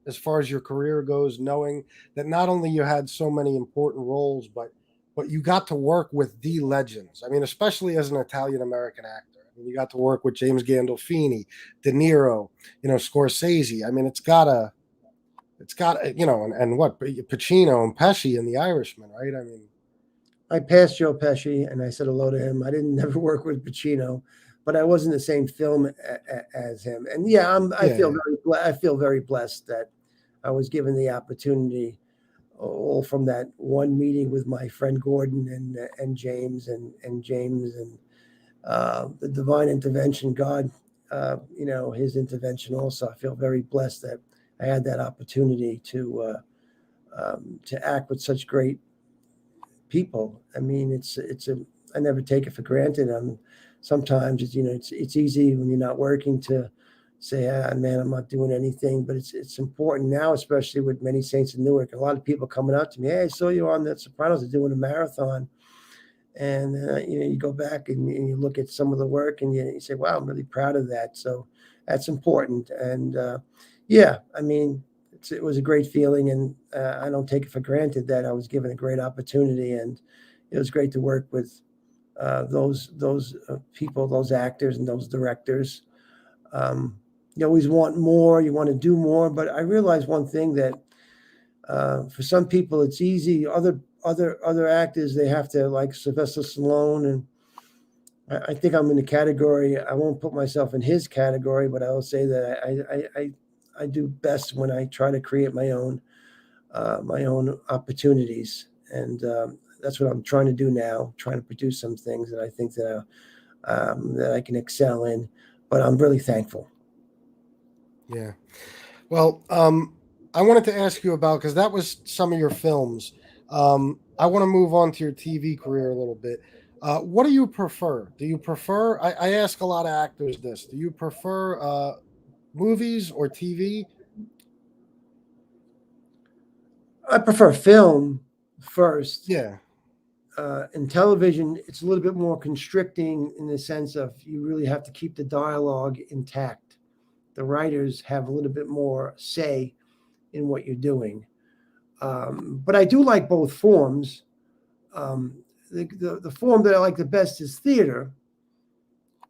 as far as your career goes, knowing that not only you had so many important roles, but you got to work with the legends? I mean, especially as an Italian-American actor. I mean, you got to work with James Gandolfini, De Niro, Scorsese. I mean, it's got, and what, Pacino and Pesci in The Irishman, right? I mean, I passed Joe Pesci and I said hello to him. I didn't never work with Pacino, but I was in the same film as him. And I feel very blessed that I was given the opportunity, all from that one meeting with my friend Gordon and James and the divine intervention, God, his intervention also. I feel very blessed that I had that opportunity to act with such great people. I mean, I never take it for granted. Sometimes it's easy when you're not working to say, man, I'm not doing anything, but it's important now, especially with Many Saints in Newark. A lot of people coming up to me, hey, I saw you on the Sopranos doing a marathon. And, you go back and you look at some of the work and you say, wow, I'm really proud of that. So that's important. And, I mean, it was a great feeling, and I don't take it for granted that I was given a great opportunity, and it was great to work with those people, those actors, and those directors. You always want more, you want to do more, but I realized one thing, that for some people it's easy. Other actors, they have to, like Sylvester Stallone, and I think I'm in the category. I won't put myself in his category, but I will say that I do best when I try to create my own opportunities, and that's what I'm trying to do now. Trying to produce some things that I think that I can excel in. But I'm really thankful. Yeah. Well, I wanted to ask you about, because that was some of your films. I want to move on to your TV career a little bit. What do you prefer? Do you prefer? I ask a lot of actors this. Do you prefer movies or TV? I prefer film first. Yeah. In television, it's a little bit more constricting, in the sense of you really have to keep the dialogue intact. The writers have a little bit more say in what you're doing. But I do like both forms. The form that I like the best is theater.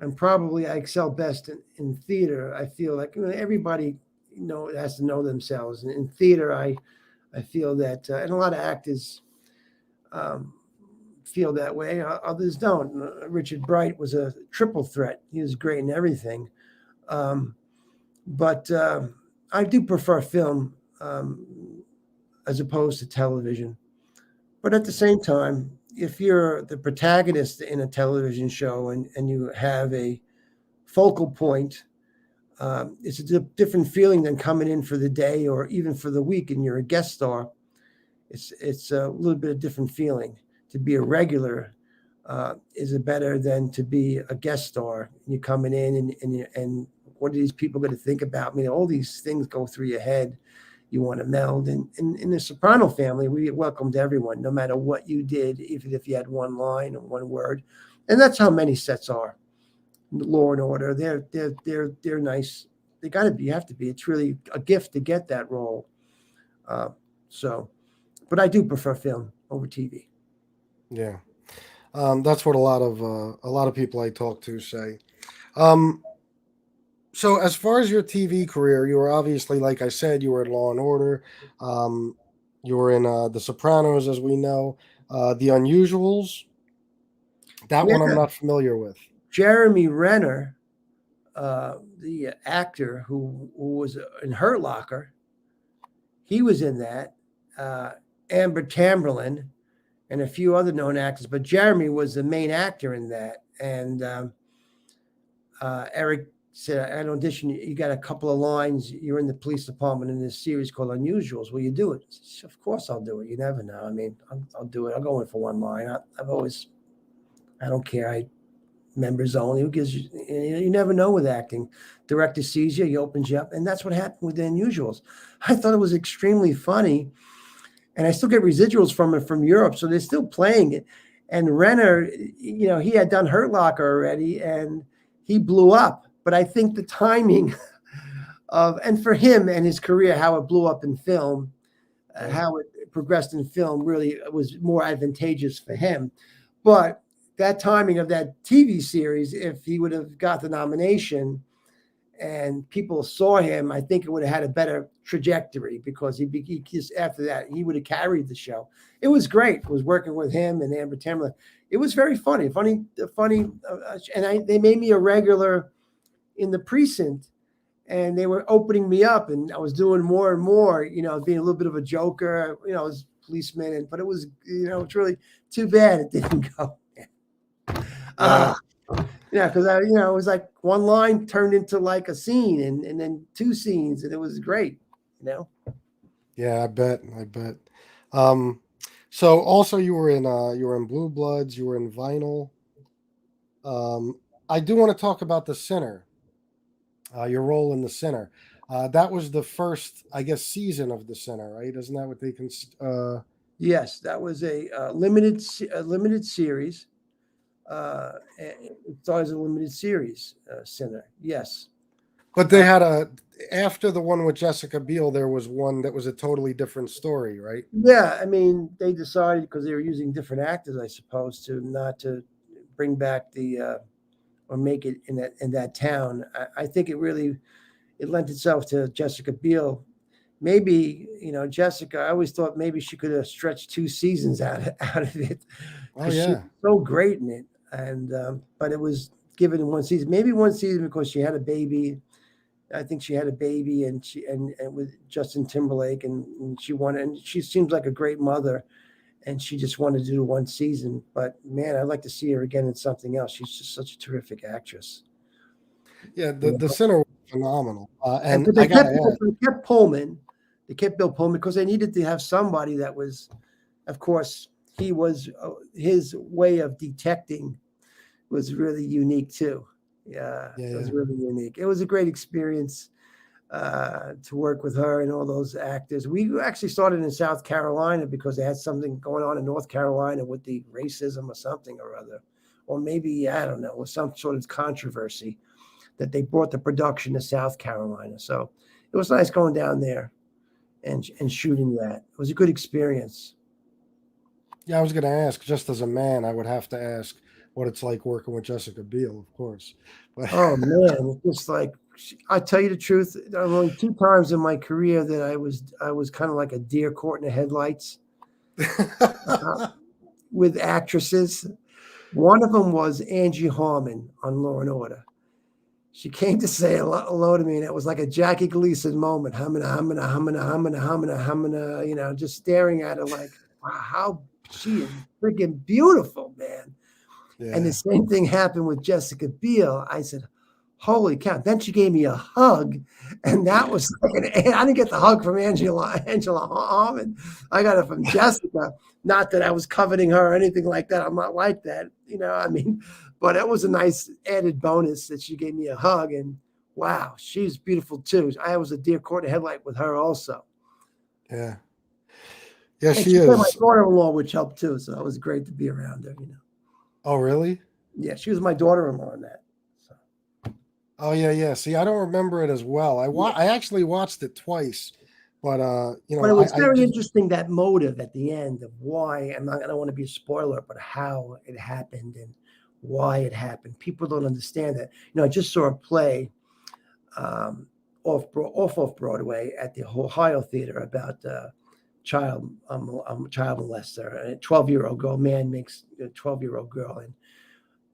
And probably I excel best in theater. I feel like everybody has to know themselves. And in theater, I feel that, and a lot of actors feel that way. Others don't. Richard Bright was a triple threat. He was great in everything. But I do prefer film as opposed to television. But at the same time, if you're the protagonist in a television show and you have a focal point, it's a different feeling than coming in for the day or even for the week and you're a guest star. It's a little bit of different feeling. To be a regular is better than to be a guest star. You're coming in and what are these people going to think about me? All these things go through your head. You want to meld. And in the Soprano family, we welcomed everyone, no matter what you did, even if you had one line or one word. And that's how many sets are. Law and Order, they're nice. They got to be. You have to be. It's really a gift to get that role. But I do prefer film over TV. Yeah. That's what a lot of people I talk to say. So as far as your TV career, you were obviously, like I said, you were in Law and Order. You were in The Sopranos, as we know. The Unusuals. That one I'm Yeah. not familiar with. Jeremy Renner, the actor who was in Hurt Locker, he was in that. Amber Tamberlin and a few other known actors, but Jeremy was the main actor in that. And Eric said, "At audition, you got a couple of lines. You're in the police department in this series called Unusuals. Will you do it?" I said, "Of course I'll do it. You never know. I mean, I'll do it. I'll go in for one line. I don't care. Members only. Who gives you? You never know with acting. Director sees you, he opens you up, and that's what happened with The Unusuals. I thought it was extremely funny, and I still get residuals from it from Europe, so they're still playing it. And Renner, he had done Hurt Locker already, and he blew up. But I think the timing and for him and his career, how it blew up in film, how it progressed in film, really was more advantageous for him. But that timing of that TV series, if he would have got the nomination and people saw him, I think it would have had a better trajectory because he after that, he would have carried the show. It was great. It was working with him and Amber Tamberlin. It was very funny. And they made me a regular in the precinct, and they were opening me up, and I was doing more and more, being a little bit of a joker, I was a policeman, but it was, it's really too bad it didn't go. Because it was like one line turned into like a scene, and then two scenes, and it was great. Yeah, I bet. So also you were in Blue Bloods, you were in Vinyl. I do want to talk about The Sinner. Your role in The Sinner. That was the first, I guess, season of The Sinner, right? Isn't that what they can? Yes, that was a limited series. It started as a limited series, Sinner. Yes. But they had after the one with Jessica Biel, there was one that was a totally different story, right? Yeah, I mean, they decided because they were using different actors, I suppose, not to bring back or make it in that town. I think it lent itself to Jessica Biel. Maybe, Jessica, I always thought maybe she could have stretched 2 seasons out of it. Oh, yeah. She was so great in it. And, but it was given in one season, maybe one season because she had a baby. I think she had a baby and with Justin Timberlake and she wanted, and she seems like a great mother and she just wanted to do one season, but man, I'd like to see her again in something else. She's just such a terrific actress. Yeah. The Sinner was phenomenal. And they kept Pullman. They kept Bill Pullman because they needed to have somebody that was, of course, his way of detecting was really unique too. Yeah, it was really unique. It was a great experience to work with her and all those actors. We actually started in South Carolina because they had something going on in North Carolina with the racism or something or other, or maybe, I don't know, with some sort of controversy that they brought the production to South Carolina. So it was nice going down there and shooting that. It was a good experience. Yeah, I was going to ask, just as a man, I would have to ask what it's like working with Jessica Biel, of course. But oh man, it's just like, I tell you the truth, there were only 2 times in my career that I was kind of like a deer caught in the headlights with actresses. One of them was Angie Harmon on Law and Order. She came to say hello to me, and it was like a Jackie Gleason moment. Humana, just staring at her like, wow, how she is freaking beautiful, man. Yeah. And the same thing happened with Jessica Biel. I said, holy cow. Then she gave me a hug, and that was like I didn't get the hug from Angela Harmon. I got it from Jessica. Not that I was coveting her or anything like that. I'm not like that, but it was a nice added bonus that she gave me a hug, and wow, she's beautiful too. I was a deer caught in the headlight with her also. Yeah. Yeah, and she is. My daughter-in-law, which helped too, so it was great to be around her, Oh, really? Yeah, she was my daughter-in-law in that. So. Oh, yeah. See, I don't remember it as well. I actually watched it twice, But But it was I very just, interesting, that motive at the end of why. I don't want to be a spoiler, but how it happened and why it happened. People don't understand that. I just saw a play off Broadway at the Ohio Theater about child molester. A 12-year-old girl, man makes a 12-year-old girl,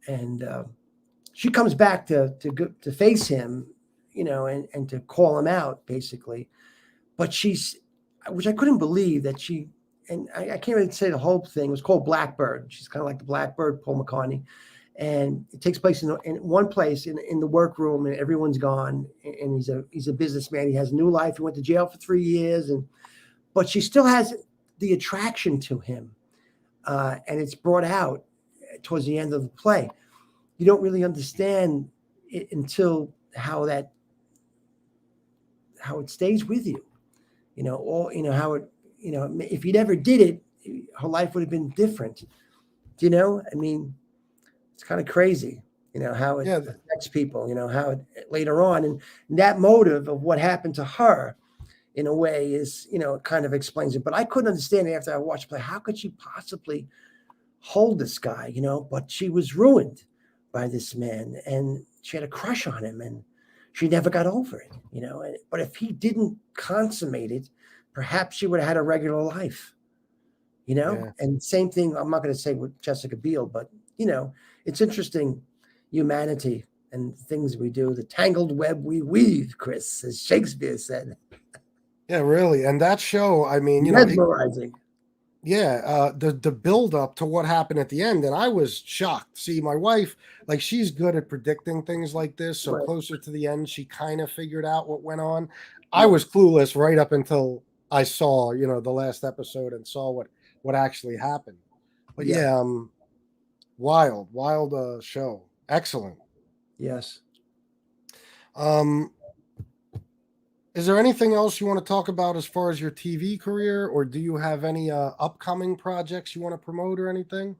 and she comes back to face him, and to call him out, basically. But which I couldn't believe that and I can't really say the whole thing. It was called Blackbird. She's kind of like the Blackbird, Paul McCartney. And it takes place in one place in the workroom, and everyone's gone. And he's a businessman. He has a new life. He went to jail for 3 years, but she still has the attraction to him. And it's brought out towards the end of the play. You don't really understand it until how it stays with you. How it, if he never did it, her life would have been different. I mean, it's kind of crazy, how it affects people, how it later on, and that motive of what happened to her in a way is, it kind of explains it. But I couldn't understand it after I watched play. How could she possibly hold this guy, but she was ruined by this man, and she had a crush on him, and she never got over it, but if he didn't consummate it, perhaps she would have had a regular life, and same thing. I'm not going to say with Jessica Biel, but it's interesting, humanity and things we do, the tangled web we weave, Chris, as Shakespeare said. Yeah, really. And that show, I mean, mesmerizing. The build up to what happened at the end, and I was shocked. See, my wife, like, she's good at predicting things like this, so closer to the end, she kind of figured out what went on. I was clueless right up until I saw, the last episode and saw what actually happened. But wild show. Excellent. Yes. Is there anything else you want to talk about as far as your TV career, or do you have any upcoming projects you want to promote or anything?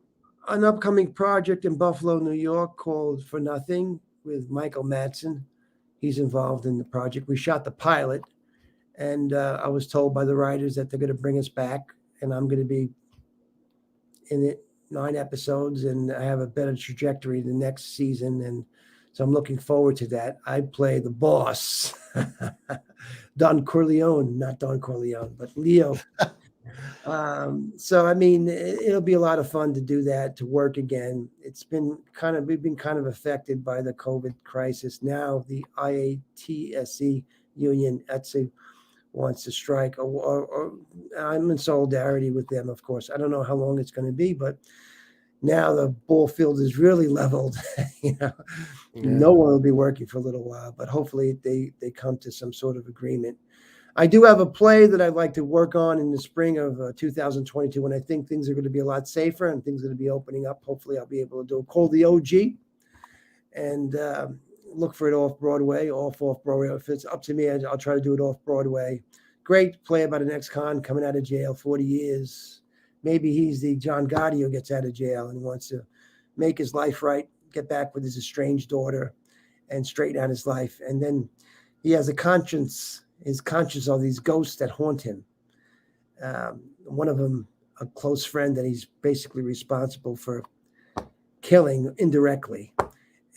An upcoming project in Buffalo, New York, called For Nothing with Michael Madsen. He's involved in the project. We shot the pilot, and I was told by the writers that they're going to bring us back, and I'm going to be in it 9 episodes, and I have a better trajectory the next season, and so I'm looking forward to that. I play the boss, Don Corleone, not Don Corleone, but Leo. So, I mean, it'll be a lot of fun to do that, to work again. We've been kind of affected by the COVID crisis. Now the IATSE union, ETSE, wants to strike, or I'm in solidarity with them, of course. I don't know how long it's going to be, but now the ball field is really leveled. No one will be working for a little while, but hopefully they come to some sort of agreement. I do have a play that I'd like to work on in the spring of 2022, when I think things are going to be a lot safer and things are going to be opening up. Hopefully I'll be able to do it, called The OG, and look for it off Broadway. If it's up to me, I'll try to do it off Broadway. Great play about an ex-con coming out of jail, 40 years. Maybe he's the John Gotti who gets out of jail and wants to make his life right, get back with his estranged daughter and straighten out his life. And then he has a conscience. His conscience are these ghosts that haunt him. One of them, a close friend that he's basically responsible for killing indirectly.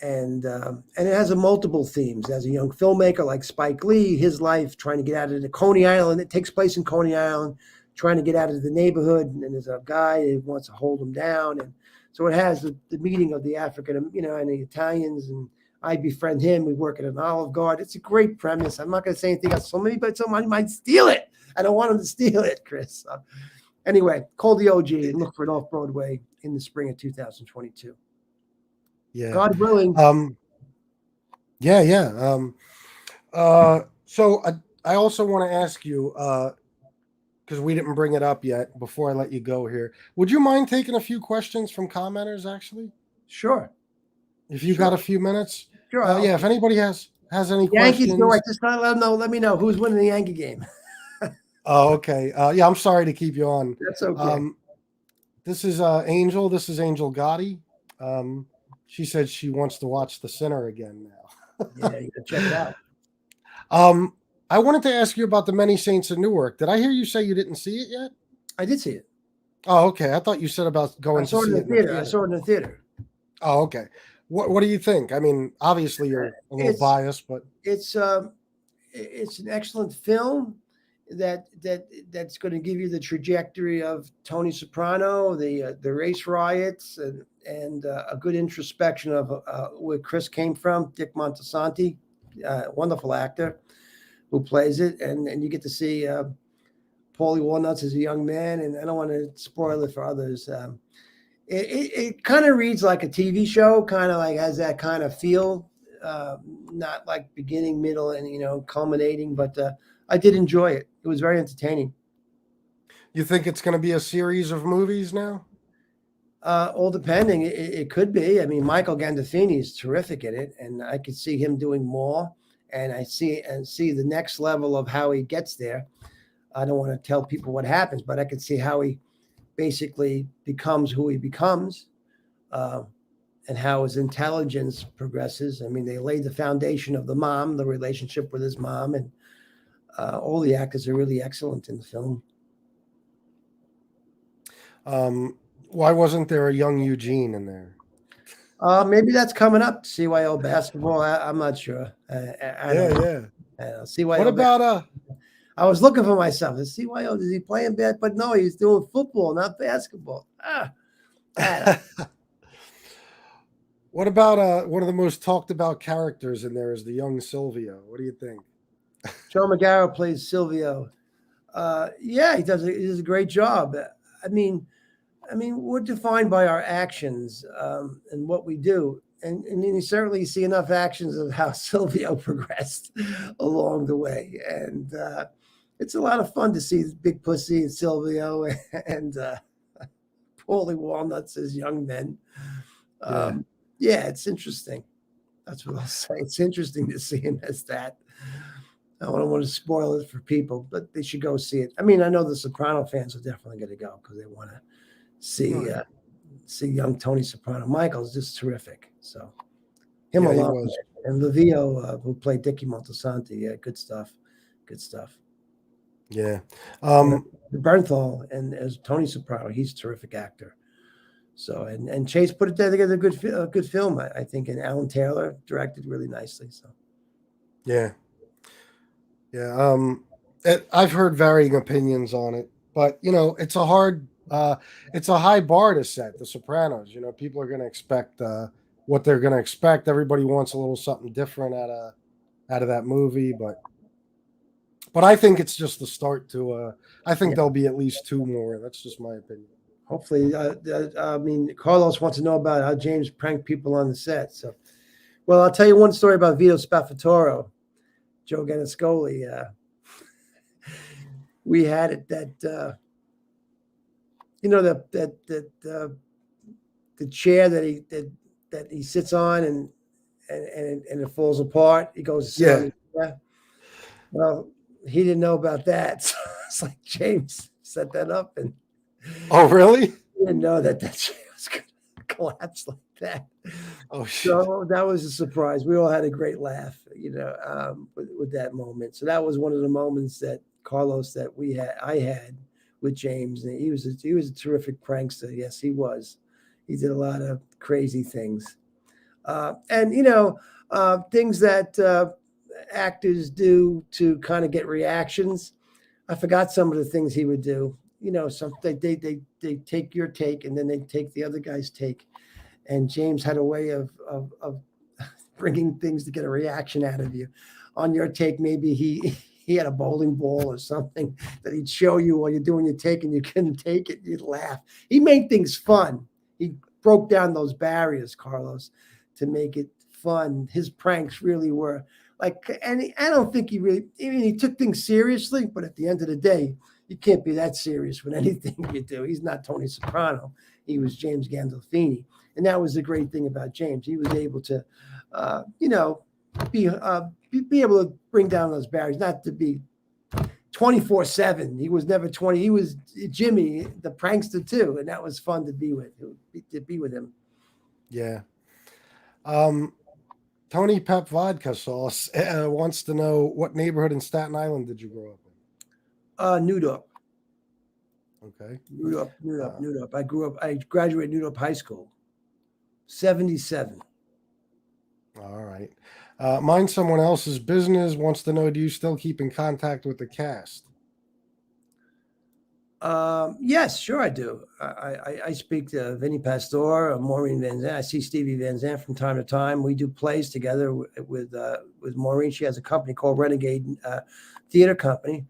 And it has a multiple themes. As a young filmmaker like Spike Lee, his life trying to get out of the Coney Island. It takes place in Coney Island, trying to get out of the neighborhood. And there's a guy who wants to hold him down. And so it has the meeting of the African, and the Italians, and I befriend him. We work at an Olive Garden. It's a great premise. I'm not going to say anything else. But somebody might steal it. I don't want him to steal it, Chris. So, anyway, call The OG and look for it off Broadway in the spring of 2022. Yeah. God willing. So I also want to ask you, because we didn't bring it up yet before I let you go here. Would you mind taking a few questions from commenters, actually? Sure. If you got a few minutes. Sure. If anybody has any Yankees, questions. no, I just gotta let me know who's winning the Yankee game. Oh, okay. I'm sorry to keep you on. That's okay. This is Angel. This is Angel Gotti. She said she wants to watch The Sinner again now. Yeah, you can check it out. I wanted to ask you about the Many Saints of Newark. Did I hear you say you didn't see it yet? I did see it. Oh, okay. I thought you said about going I saw to it see in it the in the theater. I saw it in the theater. Oh, okay. What do you think? I mean, obviously you're a little biased, but it's an excellent film that's going to give you the trajectory of Tony Soprano, the race riots, and a good introspection of where Chris came from. Dick Montesanti, wonderful actor who plays it, and you get to see Paulie Walnuts as a young man. And I don't want to spoil it for others. It kind of reads like a TV show, kind of like has that kind of feel, not like beginning, middle, and culminating. But I did enjoy it. It was very entertaining. you think it's going to be a series of movies now? All depending. It could be. I mean, Michael Gandolfini is terrific in it, and I could see him doing more. And I see the next level of how he gets there. I don't want to tell people what happens, but I could see how he basically becomes who he becomes, and how his intelligence progresses. I mean, they laid the foundation of the mom, the relationship with his mom, and all the actors are really excellent in the film. Why wasn't there a young Eugene in there? Maybe that's coming up. CYO basketball. I'm not sure. I don't know. CYO. What about I was looking for myself. Is CYO? Is he playing bad? But no, he's doing football, not basketball. What about one of the most talked about characters in there is the young Silvio? What do you think? Joe Magaro plays Silvio. Yeah, he does a great job. I mean, we're defined by our actions and what we do. And you certainly see enough actions of how Silvio progressed along the way. And it's a lot of fun to see Big Pussy and Silvio and Paulie Walnuts as young men. Yeah, it's interesting. That's what I'll say. It's interesting to see him as that. I don't want to spoil it for people, but they should go see it. I mean, I know the Soprano fans are definitely going to go because they want to see young Tony Soprano. Michael's just terrific. So him alone, and Livio, who played Dickie Montesanti. Yeah, good stuff. Good stuff. Yeah. Bernthal and as Tony Soprano, he's a terrific actor. So and Chase put it together a good film, I think, and Alan Taylor directed really nicely. So yeah. I've heard varying opinions on it, but it's a high bar to set. The Sopranos, people are going to expect what they're going to expect. Everybody wants a little something different out of that movie, but I think it's just the start to. I think there'll be at least 2 more. That's just my opinion. Hopefully, I mean, Carlos wants to know about how James pranked people on the set. So, well, I'll tell you one story about Vito Spaffatore, Joe Ganascoli. We had it that the chair that he sits on and it falls apart. He goes, yeah. Well, he didn't know about that. So it's like James set that up, and oh, really? He didn't know that chair was going to collapse like that. Oh, shit. So that was a surprise. We all had a great laugh, with that moment. So that was one of the moments that Carlos I had with James, and he was a terrific prankster. Yes, he was. He did a lot of crazy things, and things that actors do to kind of get reactions. I forgot some of the things he would do. They take your take and then they take the other guy's take. And James had a way of bringing things to get a reaction out of you. On your take, maybe he had a bowling ball or something that he'd show you while you're doing your take and you couldn't take it. You'd laugh. He made things fun. He broke down those barriers, Carlos, to make it fun. His pranks really were and I don't think he took things seriously, but at the end of the day, you can't be that serious with anything you do. He's not Tony Soprano. He was James Gandolfini. And that was the great thing about James. He was able to, be able to bring down those barriers, not to be 24/7. He was never 20. He was Jimmy, the prankster too. And that was fun to be with him. Yeah. Tony Pep Vodka Sauce wants to know, what neighborhood in Staten Island did you grow up in? Newark. Okay. Newark. I graduated Newark High School. 77. All right. Mind someone else's business, wants to know, do you still keep in contact with the cast? Yes, sure I do. I speak to Vinny Pastore, Maureen Van Zandt. I see Stevie Van Zandt from time to time. We do plays together with Maureen. She has a company called Renegade Theater Company.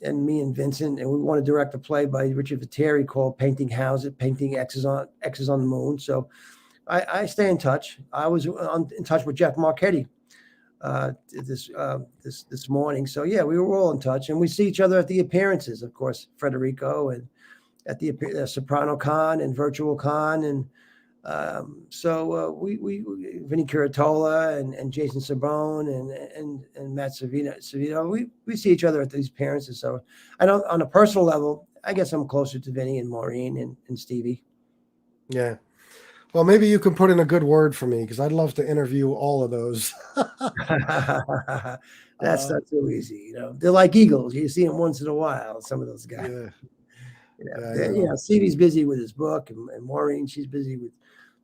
And me and Vincent, and we want to direct a play by Richard Viteri called Painting Houses, Painting X's on the Moon. So I stay in touch. I was in touch with Jeff Marchetti this morning. So yeah, we were all in touch, and we see each other at the appearances, of course, Federico, and at the Soprano Con and Virtual Con, and we Vinny Curatola and Jason Sabone and Matt Savino, we see each other at these appearances. So I don't, on a personal level, I guess I'm closer to Vinny and Maureen and Stevie. Yeah. Well, maybe you can put in a good word for me, because I'd love to interview all of those. That's not so easy, They're like eagles. You see them once in a while. Some of those guys. Stevie's busy with his book, and Maureen, she's busy with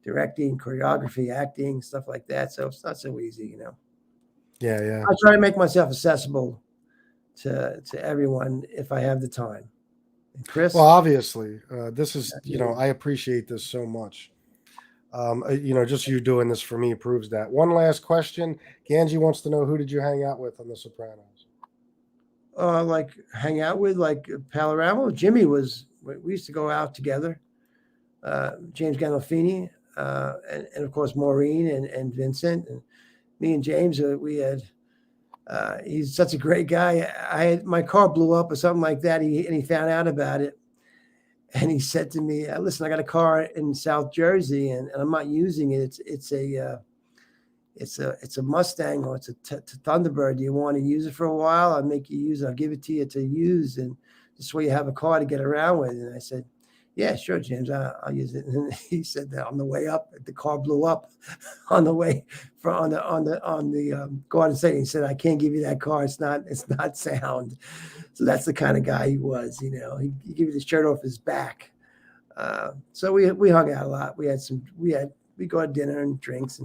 directing, choreography, acting, stuff like that. So it's not so easy, Yeah. I try to make myself accessible to everyone if I have the time. And Chris? Well, obviously, this is, I appreciate this so much. Just you doing this for me proves that. One last question. Ganji wants to know, who did you hang out with on The Sopranos? Like hang out with, like Palermo. Jimmy we used to go out together. James Gandolfini, and of course Maureen and Vincent, and me and James. We had. He's such a great guy. My car blew up or something like that. He found out about it, and he said to me, "Listen, I got a car in South Jersey, and I'm not using it. It's a Mustang, or it's a Thunderbird. Do you want to use it for a while? I'll make you use it. I'll give it to you to use, and this way you have a car to get around with." And I said, "Yeah, sure, James, I'll use it." And he said that on the way up, the car blew up on the way on the Garden State. He said, "I can't give you that car. It's not sound." So that's the kind of guy he was. He give you the shirt off his back. So we hung out a lot. We go to dinner and drinks,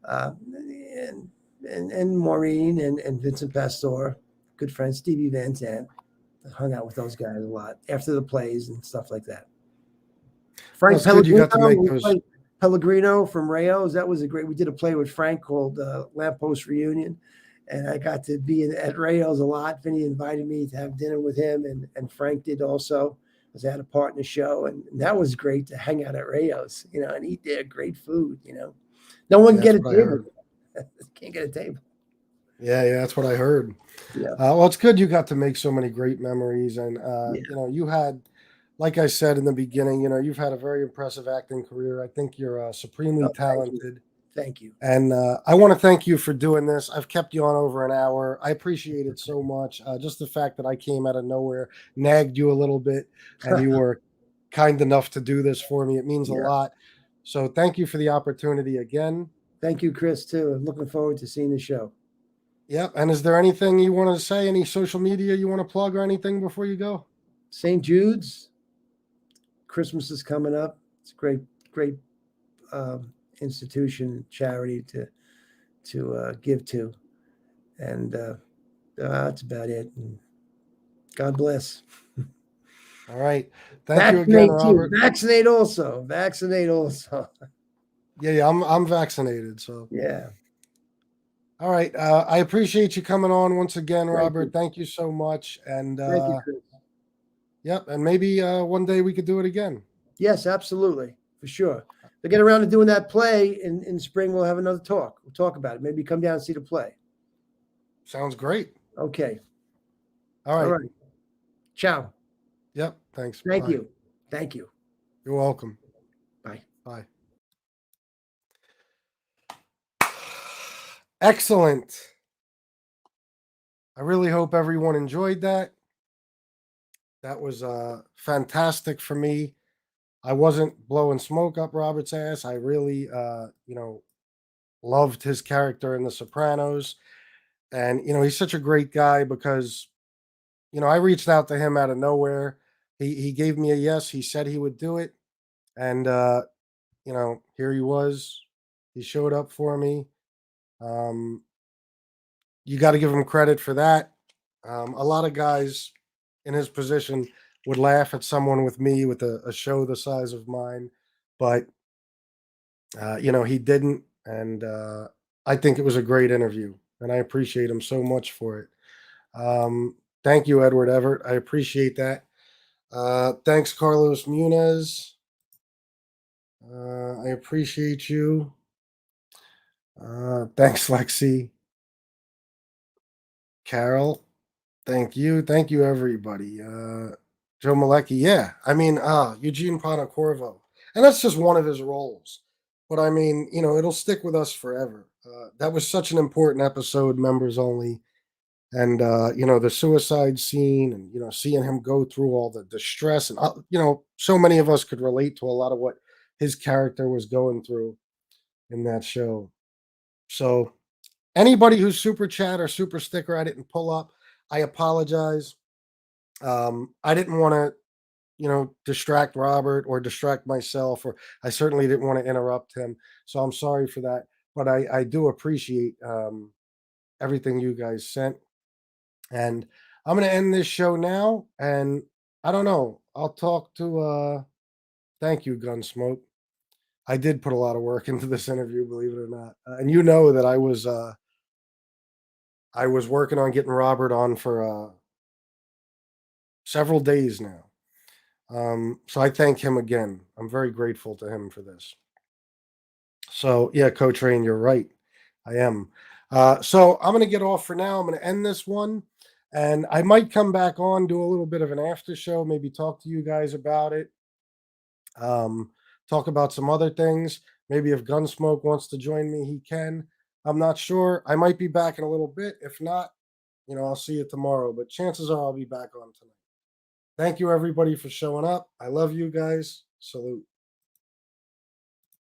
and Maureen and Vincent Pastore, good friend Stevie Van Zandt. Hung out with those guys a lot after the plays and stuff like that. Frank Pellegrino from Rayo's. That was we did a play with Frank called Lamppost Reunion, and I got to be at Rayo's a lot. Vinny invited me to have dinner with him, and Frank did also, because I had a part in the show, and that was great to hang out at Rayo's, and eat there. Great food, No one can get a table. Can't get a table. Yeah, that's what I heard. Yeah. Well, it's good you got to make so many great memories, and you had, like I said in the beginning, you've had a very impressive acting career. I think you're supremely talented. Thank you. And I want to thank you for doing this. I've kept you on over an hour. I appreciate it so much. Just the fact that I came out of nowhere, nagged you a little bit, and you were kind enough to do this for me. It means a lot. So thank you for the opportunity again. Thank you, Chris, too. I'm looking forward to seeing the show. Yep. And is there anything you want to say, any social media you want to plug or anything before you go? St. Jude's, Christmas is coming up. It's a great institution, charity to give to. And that's about it. And God bless. All right. Thank you again, Robert. Vaccinate also. Yeah, I'm vaccinated. So yeah. All right. I appreciate you coming on once again, Robert. Thank you so much. And thank you, Chris. Yep. And maybe one day we could do it again. Yes, absolutely. For sure. If I get around to doing that play in spring, we'll have another talk. We'll talk about it. Maybe come down and see the play. Sounds great. Okay. All right. Ciao. Yep. Thanks. Thank you. Thank you. You're welcome. Bye. Bye. Excellent. I really hope everyone enjoyed that. That was fantastic for me. I wasn't blowing smoke up Robert's ass. I really, loved his character in The Sopranos. And, he's such a great guy because, I reached out to him out of nowhere. He gave me a yes. He said he would do it. And, here he was. He showed up for me. You got to give him credit for that. A lot of guys in his position would laugh at someone with me with a show the size of mine, but he didn't, and I think it was a great interview, and I appreciate him so much for it. Thank you, Edward Everett. I appreciate that. Thanks, Carlos Muniz. I appreciate you. Thanks, Lexi. Carol, thank you. Thank you, everybody. Joe Malecki, yeah. I mean, Eugene Pontecorvo. And that's just one of his roles. But I mean, it'll stick with us forever. That was such an important episode, members only. And, the suicide scene and, seeing him go through all the distress. And, so many of us could relate to a lot of what his character was going through in that show. So, anybody who's super chat or super sticker, I didn't pull up. I apologize. I didn't want to, distract Robert or distract myself, or I certainly didn't want to interrupt him. So I'm sorry for that. But I do appreciate everything you guys sent. And I'm going to end this show now. And I don't know. I'll talk to, thank you, Gunsmoke. I did put a lot of work into this interview, believe it or not. And you know that I was working on getting Robert on for several days now. So I thank him again. I'm very grateful to him for this. So yeah, Coach Rain, you're right. I am. So I'm going to get off for now. I'm going to end this one. And I might come back on, do a little bit of an after show, maybe talk to you guys about it. Talk about some other things. Maybe if Gunsmoke wants to join me, he can. I'm not sure. I might be back in a little bit. If not, I'll see you tomorrow. But chances are I'll be back on tonight. Thank you, everybody, for showing up. I love you guys. Salute.